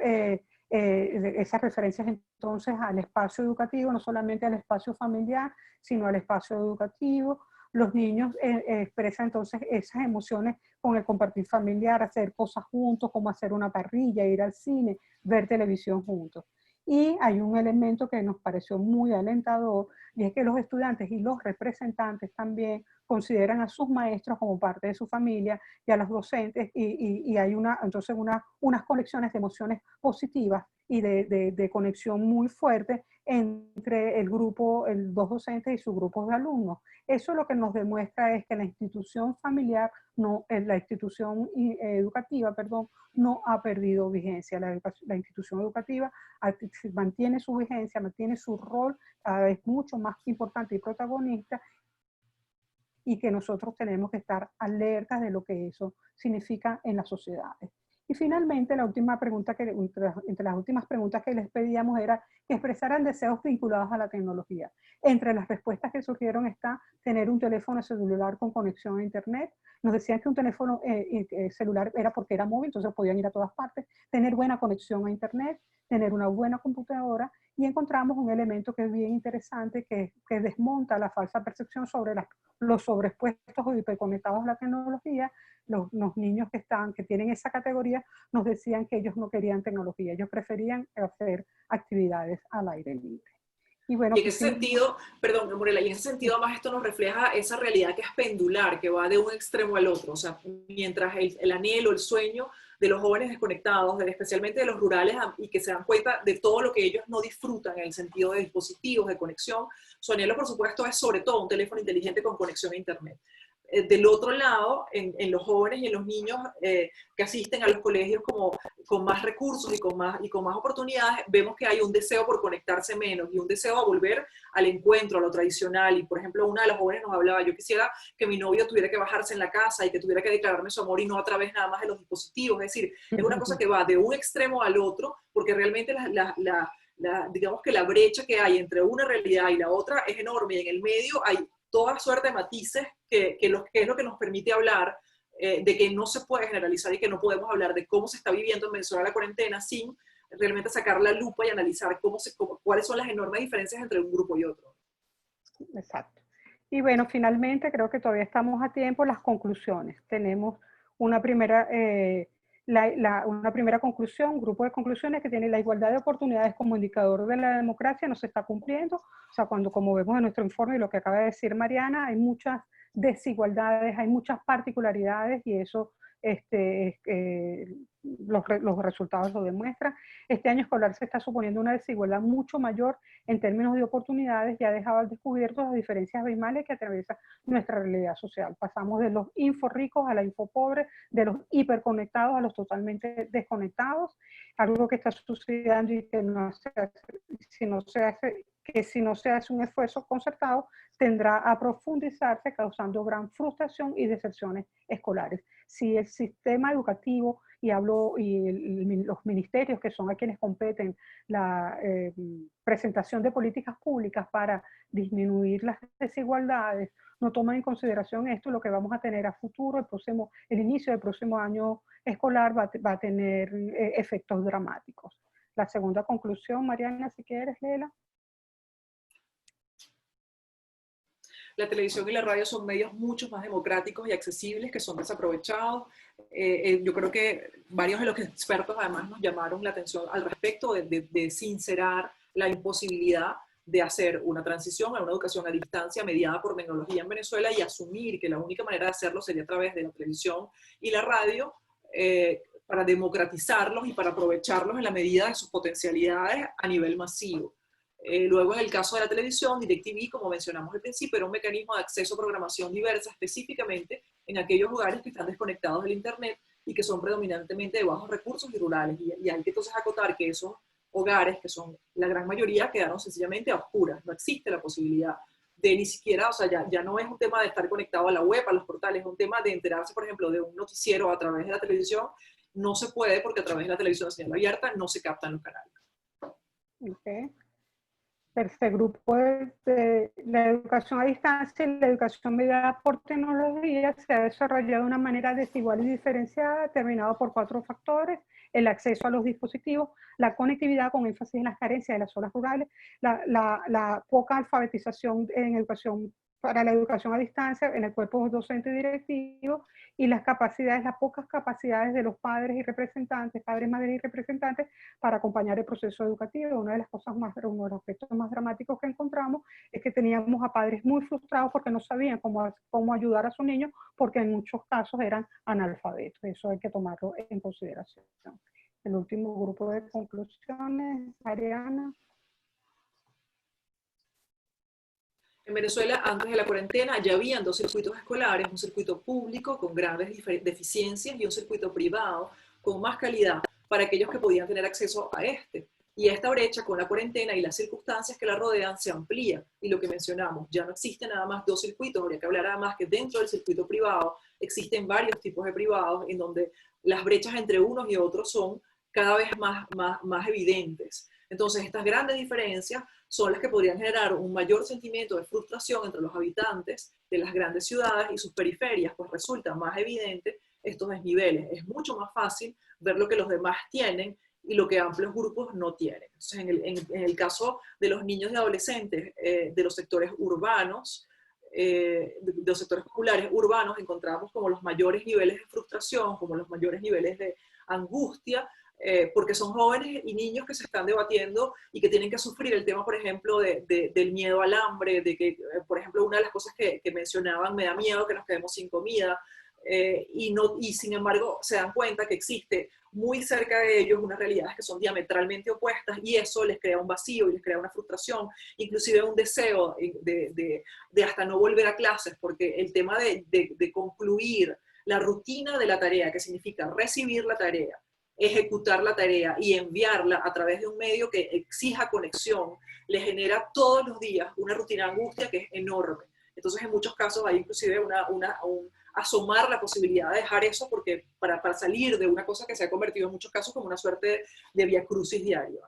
esas referencias entonces al espacio educativo, no solamente al espacio familiar, sino al espacio educativo. Los niños expresan entonces esas emociones con el compartir familiar, hacer cosas juntos, como hacer una parrilla, ir al cine, ver televisión juntos. Y hay un elemento que nos pareció muy alentador, y es que los estudiantes y los representantes también consideran a sus maestros como parte de su familia, y a los docentes, y hay entonces unas conexiones de emociones positivas y de conexión muy fuerte entre el grupo, dos docentes y sus grupos de alumnos. Eso lo que nos demuestra es que la institución familiar, la institución educativa, perdón, no ha perdido vigencia. La institución educativa mantiene su vigencia, mantiene su rol cada vez mucho más importante y protagonista, y que nosotros tenemos que estar alertas de lo que eso significa en las sociedades. Y finalmente, la última pregunta entre las últimas preguntas que les pedíamos era que expresaran deseos vinculados a la tecnología. Entre las respuestas que surgieron está tener un teléfono celular con conexión a internet. Nos decían que un teléfono celular era porque era móvil, entonces podían ir a todas partes. Tener buena conexión a internet, tener una buena computadora, y encontramos un elemento que es bien interesante, que desmonta la falsa percepción sobre los sobreexpuestos o hiperconectados a la tecnología. Los niños que tienen esa categoría nos decían que ellos no querían tecnología, ellos preferían hacer actividades al aire libre. Y bueno, y en ese sentido, perdón, Morela, y en ese sentido además esto nos refleja esa realidad que es pendular, que va de un extremo al otro. O sea, mientras el anhelo, el sueño de los jóvenes desconectados, especialmente de los rurales, y que se dan cuenta de todo lo que ellos no disfrutan en el sentido de dispositivos, de conexión, su anhelo, por supuesto, es sobre todo un teléfono inteligente con conexión a internet. Del otro lado, en los jóvenes y en los niños que asisten a los colegios con más recursos y con más oportunidades, vemos que hay un deseo por conectarse menos y un deseo a volver al encuentro, a lo tradicional. Y por ejemplo, una de las jóvenes nos hablaba: yo quisiera que mi novio tuviera que bajarse en la casa y que tuviera que declararme su amor y no a través nada más de los dispositivos. Es decir, es una cosa que va de un extremo al otro, porque realmente digamos que la brecha que hay entre una realidad y la otra es enorme, y en el medio hay toda suerte de matices que es lo que nos permite hablar de que no se puede generalizar y que no podemos hablar de cómo se está viviendo en Venezuela la cuarentena sin realmente sacar la lupa y analizar cuáles son las enormes diferencias entre un grupo y otro. Exacto. Y bueno, finalmente creo que todavía estamos a tiempo. Las conclusiones. Tenemos una primera, una primera conclusión, un grupo de conclusiones que tiene: la igualdad de oportunidades como indicador de la democracia no se está cumpliendo. O sea, como vemos en nuestro informe y lo que acaba de decir Mariana, hay muchas desigualdades, hay muchas particularidades, y eso los resultados lo demuestran. Este año escolar se está suponiendo una desigualdad mucho mayor en términos de oportunidades, y ha dejado al descubierto las diferencias abismales que atraviesan nuestra realidad social. Pasamos de los inforricos a la infopobres, de los hiperconectados a los totalmente desconectados, algo que está sucediendo y que si no se hace un esfuerzo concertado, tendrá a profundizarse, causando gran frustración y deserciones escolares. Si el sistema educativo, y los ministerios, que son a quienes competen la presentación de políticas públicas para disminuir las desigualdades, no toman en consideración esto, lo que vamos a tener a futuro, el inicio del próximo año escolar va a tener efectos dramáticos. La segunda conclusión, Mariana, si quieres, léela. La televisión y la radio son medios mucho más democráticos y accesibles que son desaprovechados. Yo creo que varios de los expertos además nos llamaron la atención al respecto de sincerar la imposibilidad de hacer una transición a una educación a distancia mediada por tecnología en Venezuela, y asumir que la única manera de hacerlo sería a través de la televisión y la radio, para democratizarlos y para aprovecharlos en la medida de sus potencialidades a nivel masivo. Luego, en el caso de la televisión, DirecTV, como mencionamos al principio, era un mecanismo de acceso a programación diversa, específicamente en aquellos hogares que están desconectados del Internet y que son predominantemente de bajos recursos y rurales. Y hay que entonces acotar que esos hogares, que son la gran mayoría, quedaron sencillamente a oscuras. No existe la posibilidad de ni siquiera, o sea, ya no es un tema de estar conectado a la web, a los portales, es un tema de enterarse, por ejemplo, de un noticiero a través de la televisión. No se puede, porque a través de la televisión de señal abierta no se captan los canales. Okay. Tercer grupo de la educación a distancia y la educación mediada por tecnología se ha desarrollado de una manera desigual y diferenciada, determinado por 4 factores: el acceso a los dispositivos, la conectividad con énfasis en las carencias de las zonas rurales, la poca alfabetización en educación para la educación a distancia en el cuerpo docente y directivo, y las pocas capacidades de los padres y representantes, madres y representantes, para acompañar el proceso educativo. Uno de los aspectos más dramáticos que encontramos es que teníamos a padres muy frustrados porque no sabían cómo ayudar a sus niños, porque en muchos casos eran analfabetos. Eso hay que tomarlo en consideración. El último grupo de conclusiones, Mariana. En Venezuela, antes de la cuarentena, ya habían dos circuitos escolares, un circuito público con grandes deficiencias y un circuito privado con más calidad para aquellos que podían tener acceso a este. Y esta brecha con la cuarentena y las circunstancias que la rodean se amplía. Y lo que mencionamos, ya no existen nada más dos circuitos, habría que hablar además que dentro del circuito privado existen varios tipos de privados en donde las brechas entre unos y otros son cada vez más evidentes. Entonces, estas grandes diferencias son las que podrían generar un mayor sentimiento de frustración entre los habitantes de las grandes ciudades y sus periferias, pues resulta más evidente estos desniveles. Es mucho más fácil ver lo que los demás tienen y lo que amplios grupos no tienen. Entonces, en el caso de los niños y adolescentes de los sectores urbanos, de los sectores populares urbanos, encontramos como los mayores niveles de frustración, como los mayores niveles de angustia, porque son jóvenes y niños que se están debatiendo y que tienen que sufrir el tema, por ejemplo, del miedo al hambre, de que, por ejemplo, una de las cosas que mencionaban, me da miedo que nos quedemos sin comida, y sin embargo se dan cuenta que existe muy cerca de ellos unas realidades que son diametralmente opuestas y eso les crea un vacío y les crea una frustración, inclusive un deseo de hasta no volver a clases, porque el tema de concluir la rutina de la tarea, que significa recibir la tarea, ejecutar la tarea y enviarla a través de un medio que exija conexión, le genera todos los días una rutina de angustia que es enorme. Entonces, en muchos casos hay inclusive un asomar la posibilidad de dejar eso porque para salir de una cosa que se ha convertido en muchos casos como una suerte de vía crucis diario.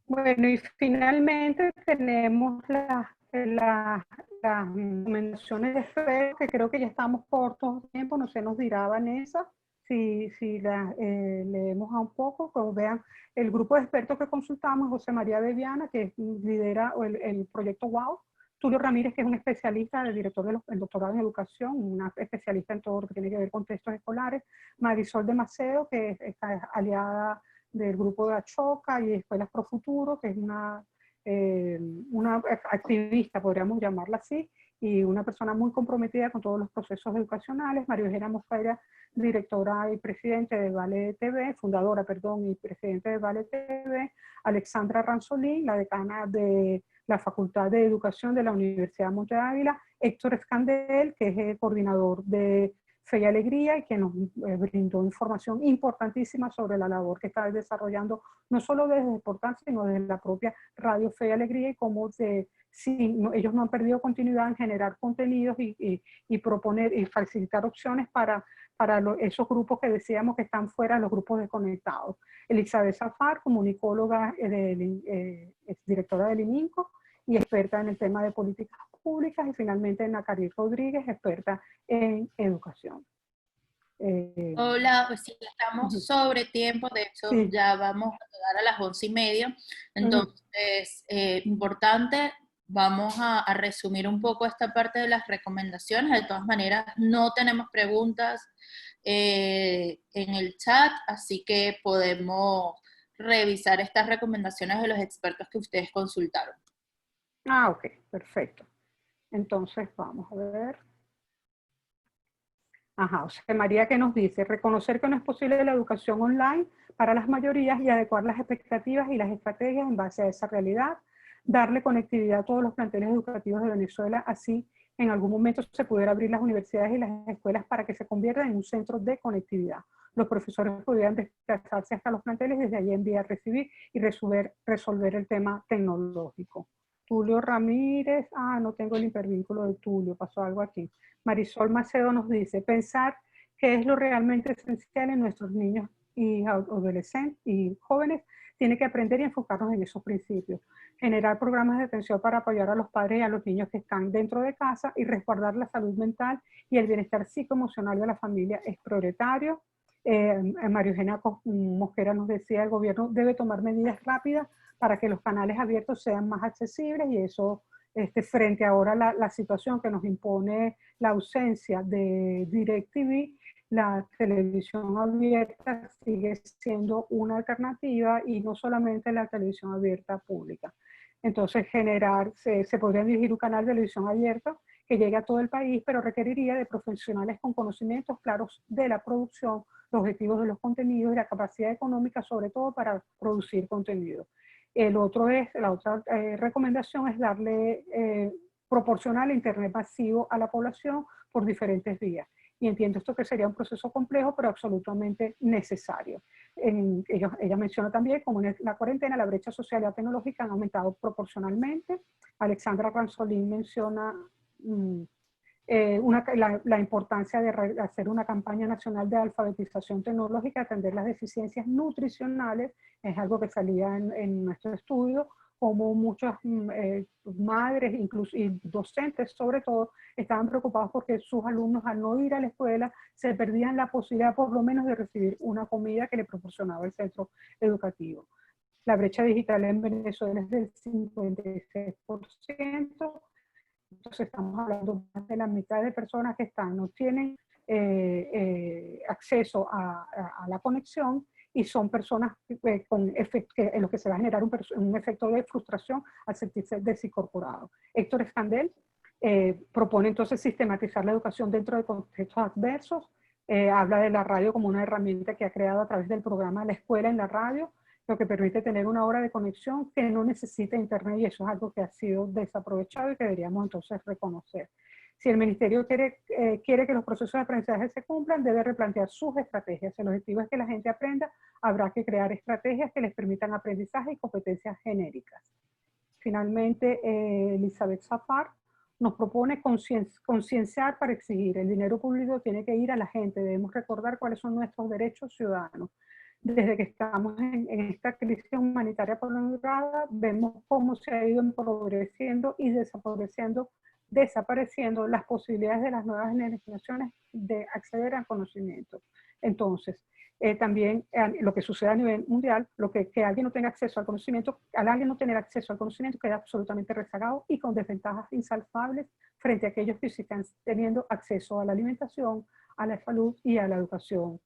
Bueno, y finalmente tenemos las recomendaciones de FED, que creo que ya estamos cortos de tiempo, no sé, nos dirá Vanessa, si las leemos a un poco, como vean, el grupo de expertos que consultamos, José María Bebiana, que lidera el proyecto WOW, Tulio Ramírez, que es un especialista, el director del doctorado en educación, una especialista en todo lo que tiene que ver con textos escolares, Marisol de Macedo, que es aliada del grupo de Achoca y Escuelas Pro Futuro, que es una activista, podríamos llamarla así, y una persona muy comprometida con todos los procesos educacionales, María Eugenia Mosquera, directora y presidente de Vale TV, fundadora, perdón, y presidente de Vale TV, Alexandra Ranzolín, la decana de la Facultad de Educación de la Universidad Monte Ávila, Héctor Escandel, que es el coordinador de Fe y Alegría y que nos brindó información importantísima sobre la labor que está desarrollando, no solo desde el portal, sino desde la propia Radio Fe y Alegría y cómo ellos no han perdido continuidad en generar contenidos y proponer y facilitar opciones para esos grupos que decíamos que están fuera, los grupos desconectados. Elizabeth Zafar, comunicóloga, directora del ININCO y experta en el tema de políticas públicas, y finalmente Nacari Rodríguez, experta en educación. Hola, pues sí, estamos sobre tiempo, de hecho sí. Ya vamos a llegar a las 11:30, entonces importante, vamos a resumir un poco esta parte de las recomendaciones. De todas maneras, no tenemos preguntas en el chat, así que podemos revisar estas recomendaciones de los expertos que ustedes consultaron. Ah, ok, perfecto. Entonces vamos a ver. Ajá, o sea, María, ¿qué nos dice? Reconocer que no es posible la educación online para las mayorías y adecuar las expectativas y las estrategias en base a esa realidad. Darle conectividad a todos los planteles educativos de Venezuela, así en algún momento se pudiera abrir las universidades y las escuelas para que se conviertan en un centro de conectividad. Los profesores pudieran desplazarse hasta los planteles, desde allí enviar, recibir y resolver el tema tecnológico. Tulio Ramírez, no tengo el hipervínculo de Tulio, pasó algo aquí. Marisol Macedo nos dice, pensar qué es lo realmente esencial en nuestros niños y adolescentes y jóvenes, tiene que aprender y enfocarnos en esos principios. Generar programas de atención para apoyar a los padres y a los niños que están dentro de casa y resguardar la salud mental y el bienestar psicoemocional de la familia es prioritario. María Eugenia Mosquera nos decía, el gobierno debe tomar medidas rápidas para que los canales abiertos sean más accesibles y eso frente ahora a la situación que nos impone la ausencia de DirecTV, la televisión abierta sigue siendo una alternativa y no solamente la televisión abierta pública. Entonces se podría dirigir un canal de televisión abierto que llegue a todo el país, pero requeriría de profesionales con conocimientos claros de la producción, los objetivos de los contenidos y la capacidad económica, sobre todo para producir contenido. La otra recomendación es proporcionar el internet masivo a la población por diferentes vías. Y entiendo esto que sería un proceso complejo, pero absolutamente necesario. Ella menciona también como en la cuarentena la brecha social y la tecnológica han aumentado proporcionalmente. Alexandra Ranzolín menciona la importancia de hacer una campaña nacional de alfabetización tecnológica, atender las deficiencias nutricionales, es algo que salía en nuestro estudio, como muchas madres incluso, y docentes sobre todo, estaban preocupados porque sus alumnos al no ir a la escuela se perdían la posibilidad por lo menos de recibir una comida que le proporcionaba el centro educativo. La brecha digital en Venezuela es del 56%, entonces estamos hablando de la mitad de personas que no tienen acceso a la conexión, y son personas en los que se va a generar un efecto de frustración al sentirse desincorporado. Héctor Escandel propone entonces sistematizar la educación dentro de contextos adversos, habla de la radio como una herramienta que ha creado a través del programa La Escuela en la Radio, lo que permite tener una hora de conexión que no necesita internet, y eso es algo que ha sido desaprovechado y que deberíamos entonces reconocer. Si el Ministerio quiere que los procesos de aprendizaje se cumplan, debe replantear sus estrategias. El objetivo es que la gente aprenda, habrá que crear estrategias que les permitan aprendizaje y competencias genéricas. Finalmente, Elizabeth Zafar nos propone concienciar para exigir. El dinero público tiene que ir a la gente, debemos recordar cuáles son nuestros derechos ciudadanos. Desde que estamos en esta crisis humanitaria prolongada, vemos cómo se ha ido empobreciendo y desapareciendo las posibilidades de las nuevas generaciones de acceder al conocimiento. Entonces, también lo que sucede a nivel mundial, que alguien no tenga acceso al conocimiento, al alguien no tener acceso al conocimiento queda absolutamente rezagado y con desventajas insalvables frente a aquellos que sí están teniendo acceso a la alimentación, a la salud y a la educación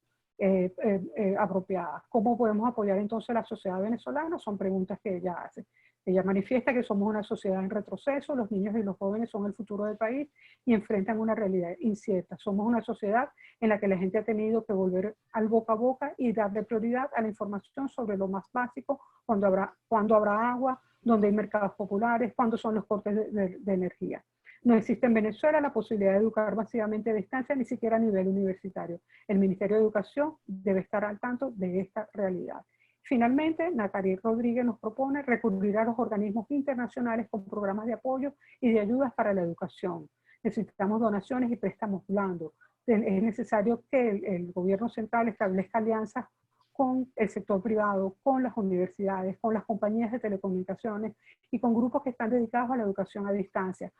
apropiada. ¿Cómo podemos apoyar entonces a la sociedad venezolana? Son preguntas que ella hace. Ella manifiesta que somos una sociedad en retroceso, los niños y los jóvenes son el futuro del país y enfrentan una realidad incierta. Somos una sociedad en la que la gente ha tenido que volver al boca a boca y darle prioridad a la información sobre lo más básico, cuándo habrá agua, dónde hay mercados populares, cuándo son los cortes de energía. No existe en Venezuela la posibilidad de educar masivamente a distancia, ni siquiera a nivel universitario. El Ministerio de Educación debe estar al tanto de esta realidad. Finalmente, Nathalie Rodríguez nos propone recurrir a los organismos internacionales con programas de apoyo y de ayudas para la educación. Necesitamos donaciones y préstamos blandos. Es necesario que el gobierno central establezca alianzas con el sector privado, con las universidades, con las compañías de telecomunicaciones y con grupos que están dedicados a la educación a distancia,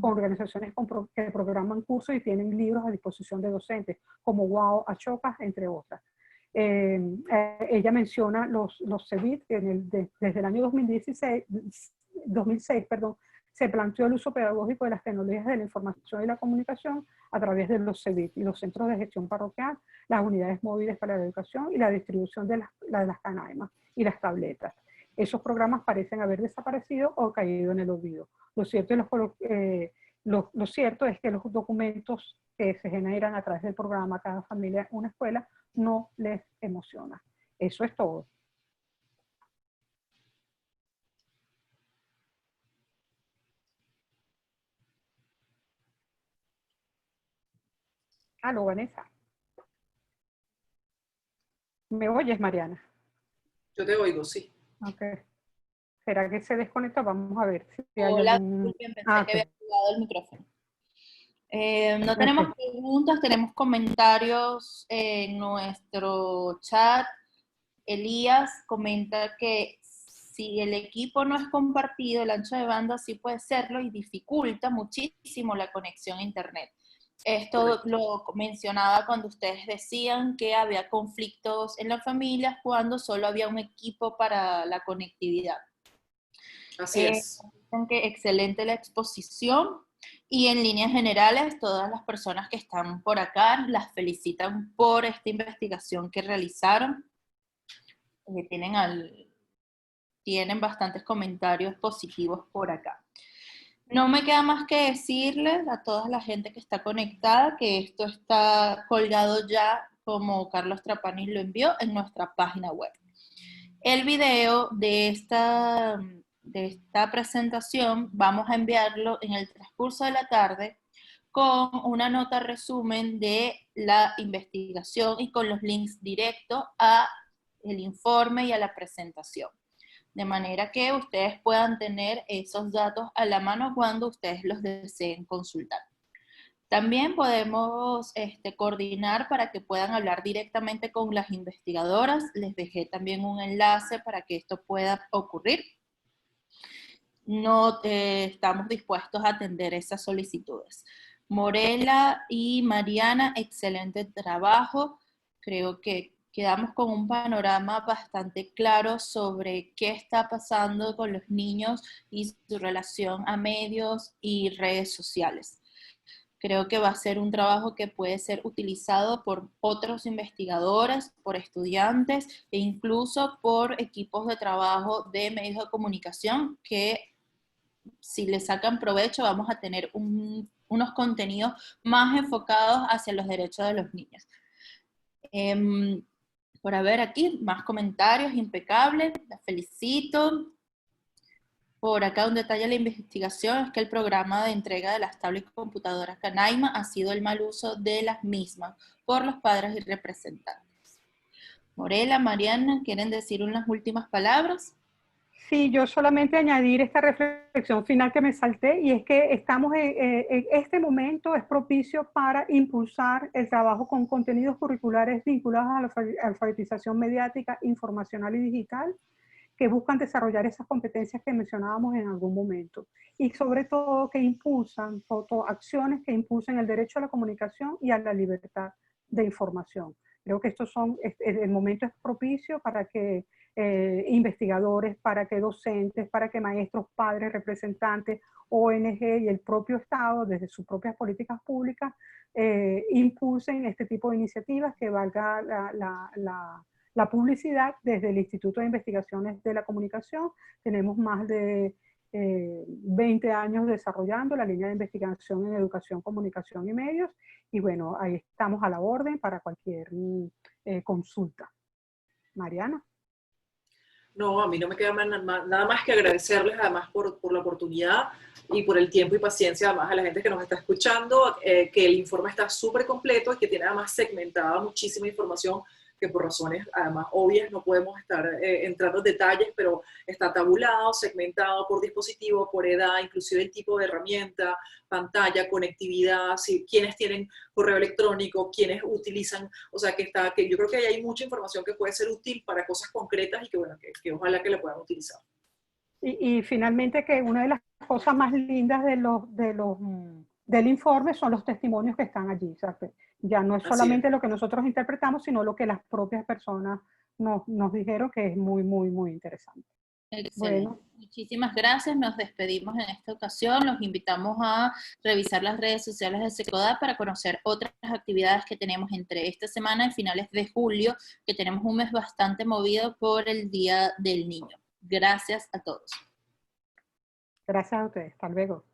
con organizaciones que programan cursos y tienen libros a disposición de docentes, como WOW, Ashoka, entre otras. Ella menciona los CEBIT, que desde el año 2006, se planteó el uso pedagógico de las tecnologías de la información y la comunicación a través de los CEBIT y los centros de gestión parroquial, las unidades móviles para la educación y la distribución de las canaimas y las tabletas. Esos programas parecen haber desaparecido o caído en el olvido. Lo cierto es que los documentos que se generan a través del programa Cada Familia una Escuela no les emociona. Eso es todo. Aló, Vanessa. ¿Me oyes, Mariana? Yo te oigo, sí. Ok. ¿Será que se desconecta? Vamos a ver si hay Hola, algún... pensé que había activado el micrófono. No tenemos Ok. preguntas, tenemos comentarios en nuestro chat. Elías comenta que si el equipo no es compartido, el ancho de banda sí puede serlo y dificulta muchísimo la conexión a internet. Esto lo mencionaba cuando ustedes decían que había conflictos en las familias cuando solo había un equipo para la conectividad. Así es. Que excelente la exposición y en líneas generales todas las personas que están por acá las felicitan por esta investigación que realizaron. Tienen bastantes comentarios positivos por acá. No me queda más que decirles a toda la gente que está conectada que esto está colgado ya, como Carlos Trapanis lo envió, en nuestra página web. El video de esta presentación vamos a enviarlo en el transcurso de la tarde con una nota resumen de la investigación y con los links directos a el informe y a la presentación. De manera que ustedes puedan tener esos datos a la mano cuando ustedes los deseen consultar. También podemos coordinar para que puedan hablar directamente con las investigadoras. Les dejé también un enlace para que esto pueda ocurrir. No estamos dispuestos a atender esas solicitudes. Morela y Mariana, excelente trabajo. Creo que quedamos con un panorama bastante claro sobre qué está pasando con los niños y su relación a medios y redes sociales. Creo que va a ser un trabajo que puede ser utilizado por otros investigadores, por estudiantes e incluso por equipos de trabajo de medios de comunicación que, si le sacan provecho, vamos a tener unos contenidos más enfocados hacia los derechos de los niños. Por haber aquí más comentarios, impecable, la felicito. Por acá un detalle de la investigación es que el programa de entrega de las tablets y computadoras Canaima ha sido el mal uso de las mismas por los padres y representantes. Morela, Mariana, ¿quieren decir unas últimas palabras? Sí, yo solamente añadir esta reflexión final que me salté, y es que estamos en este momento es propicio para impulsar el trabajo con contenidos curriculares vinculados a la alfabetización mediática, informacional y digital, que buscan desarrollar esas competencias que mencionábamos en algún momento, y sobre todo que impulsan acciones que impulsen el derecho a la comunicación y a la libertad de información. Creo que el momento es propicio para que investigadores, para que docentes, para que maestros, padres, representantes, ONG y el propio Estado, desde sus propias políticas públicas, impulsen este tipo de iniciativas, que valga la publicidad. Desde el Instituto de Investigaciones de la Comunicación tenemos más de 20 años desarrollando la línea de investigación en educación, comunicación y medios, y bueno, ahí estamos a la orden para cualquier consulta. Mariana. No, a mí no me queda nada más que agradecerles además por la oportunidad y por el tiempo y paciencia además a la gente que nos está escuchando, que el informe está súper completo y que tiene además segmentada muchísima información que por razones además obvias no podemos estar entrando en detalles, pero está tabulado, segmentado por dispositivo, por edad, inclusive el tipo de herramienta, pantalla, conectividad, quiénes tienen correo electrónico, quiénes utilizan, o sea que yo creo que ahí hay mucha información que puede ser útil para cosas concretas y que bueno, que ojalá que la puedan utilizar. Y finalmente, que una de las cosas más lindas del informe son los testimonios que están allí. O sea, que ya no es solamente lo que nosotros interpretamos, sino lo que las propias personas nos dijeron, que es muy, muy, muy interesante. Excelente. Bueno. Muchísimas gracias. Nos despedimos en esta ocasión. Los invitamos a revisar las redes sociales de SECODA para conocer otras actividades que tenemos entre esta semana y finales de julio, que tenemos un mes bastante movido por el Día del Niño. Gracias a todos. Gracias a ustedes. Hasta luego.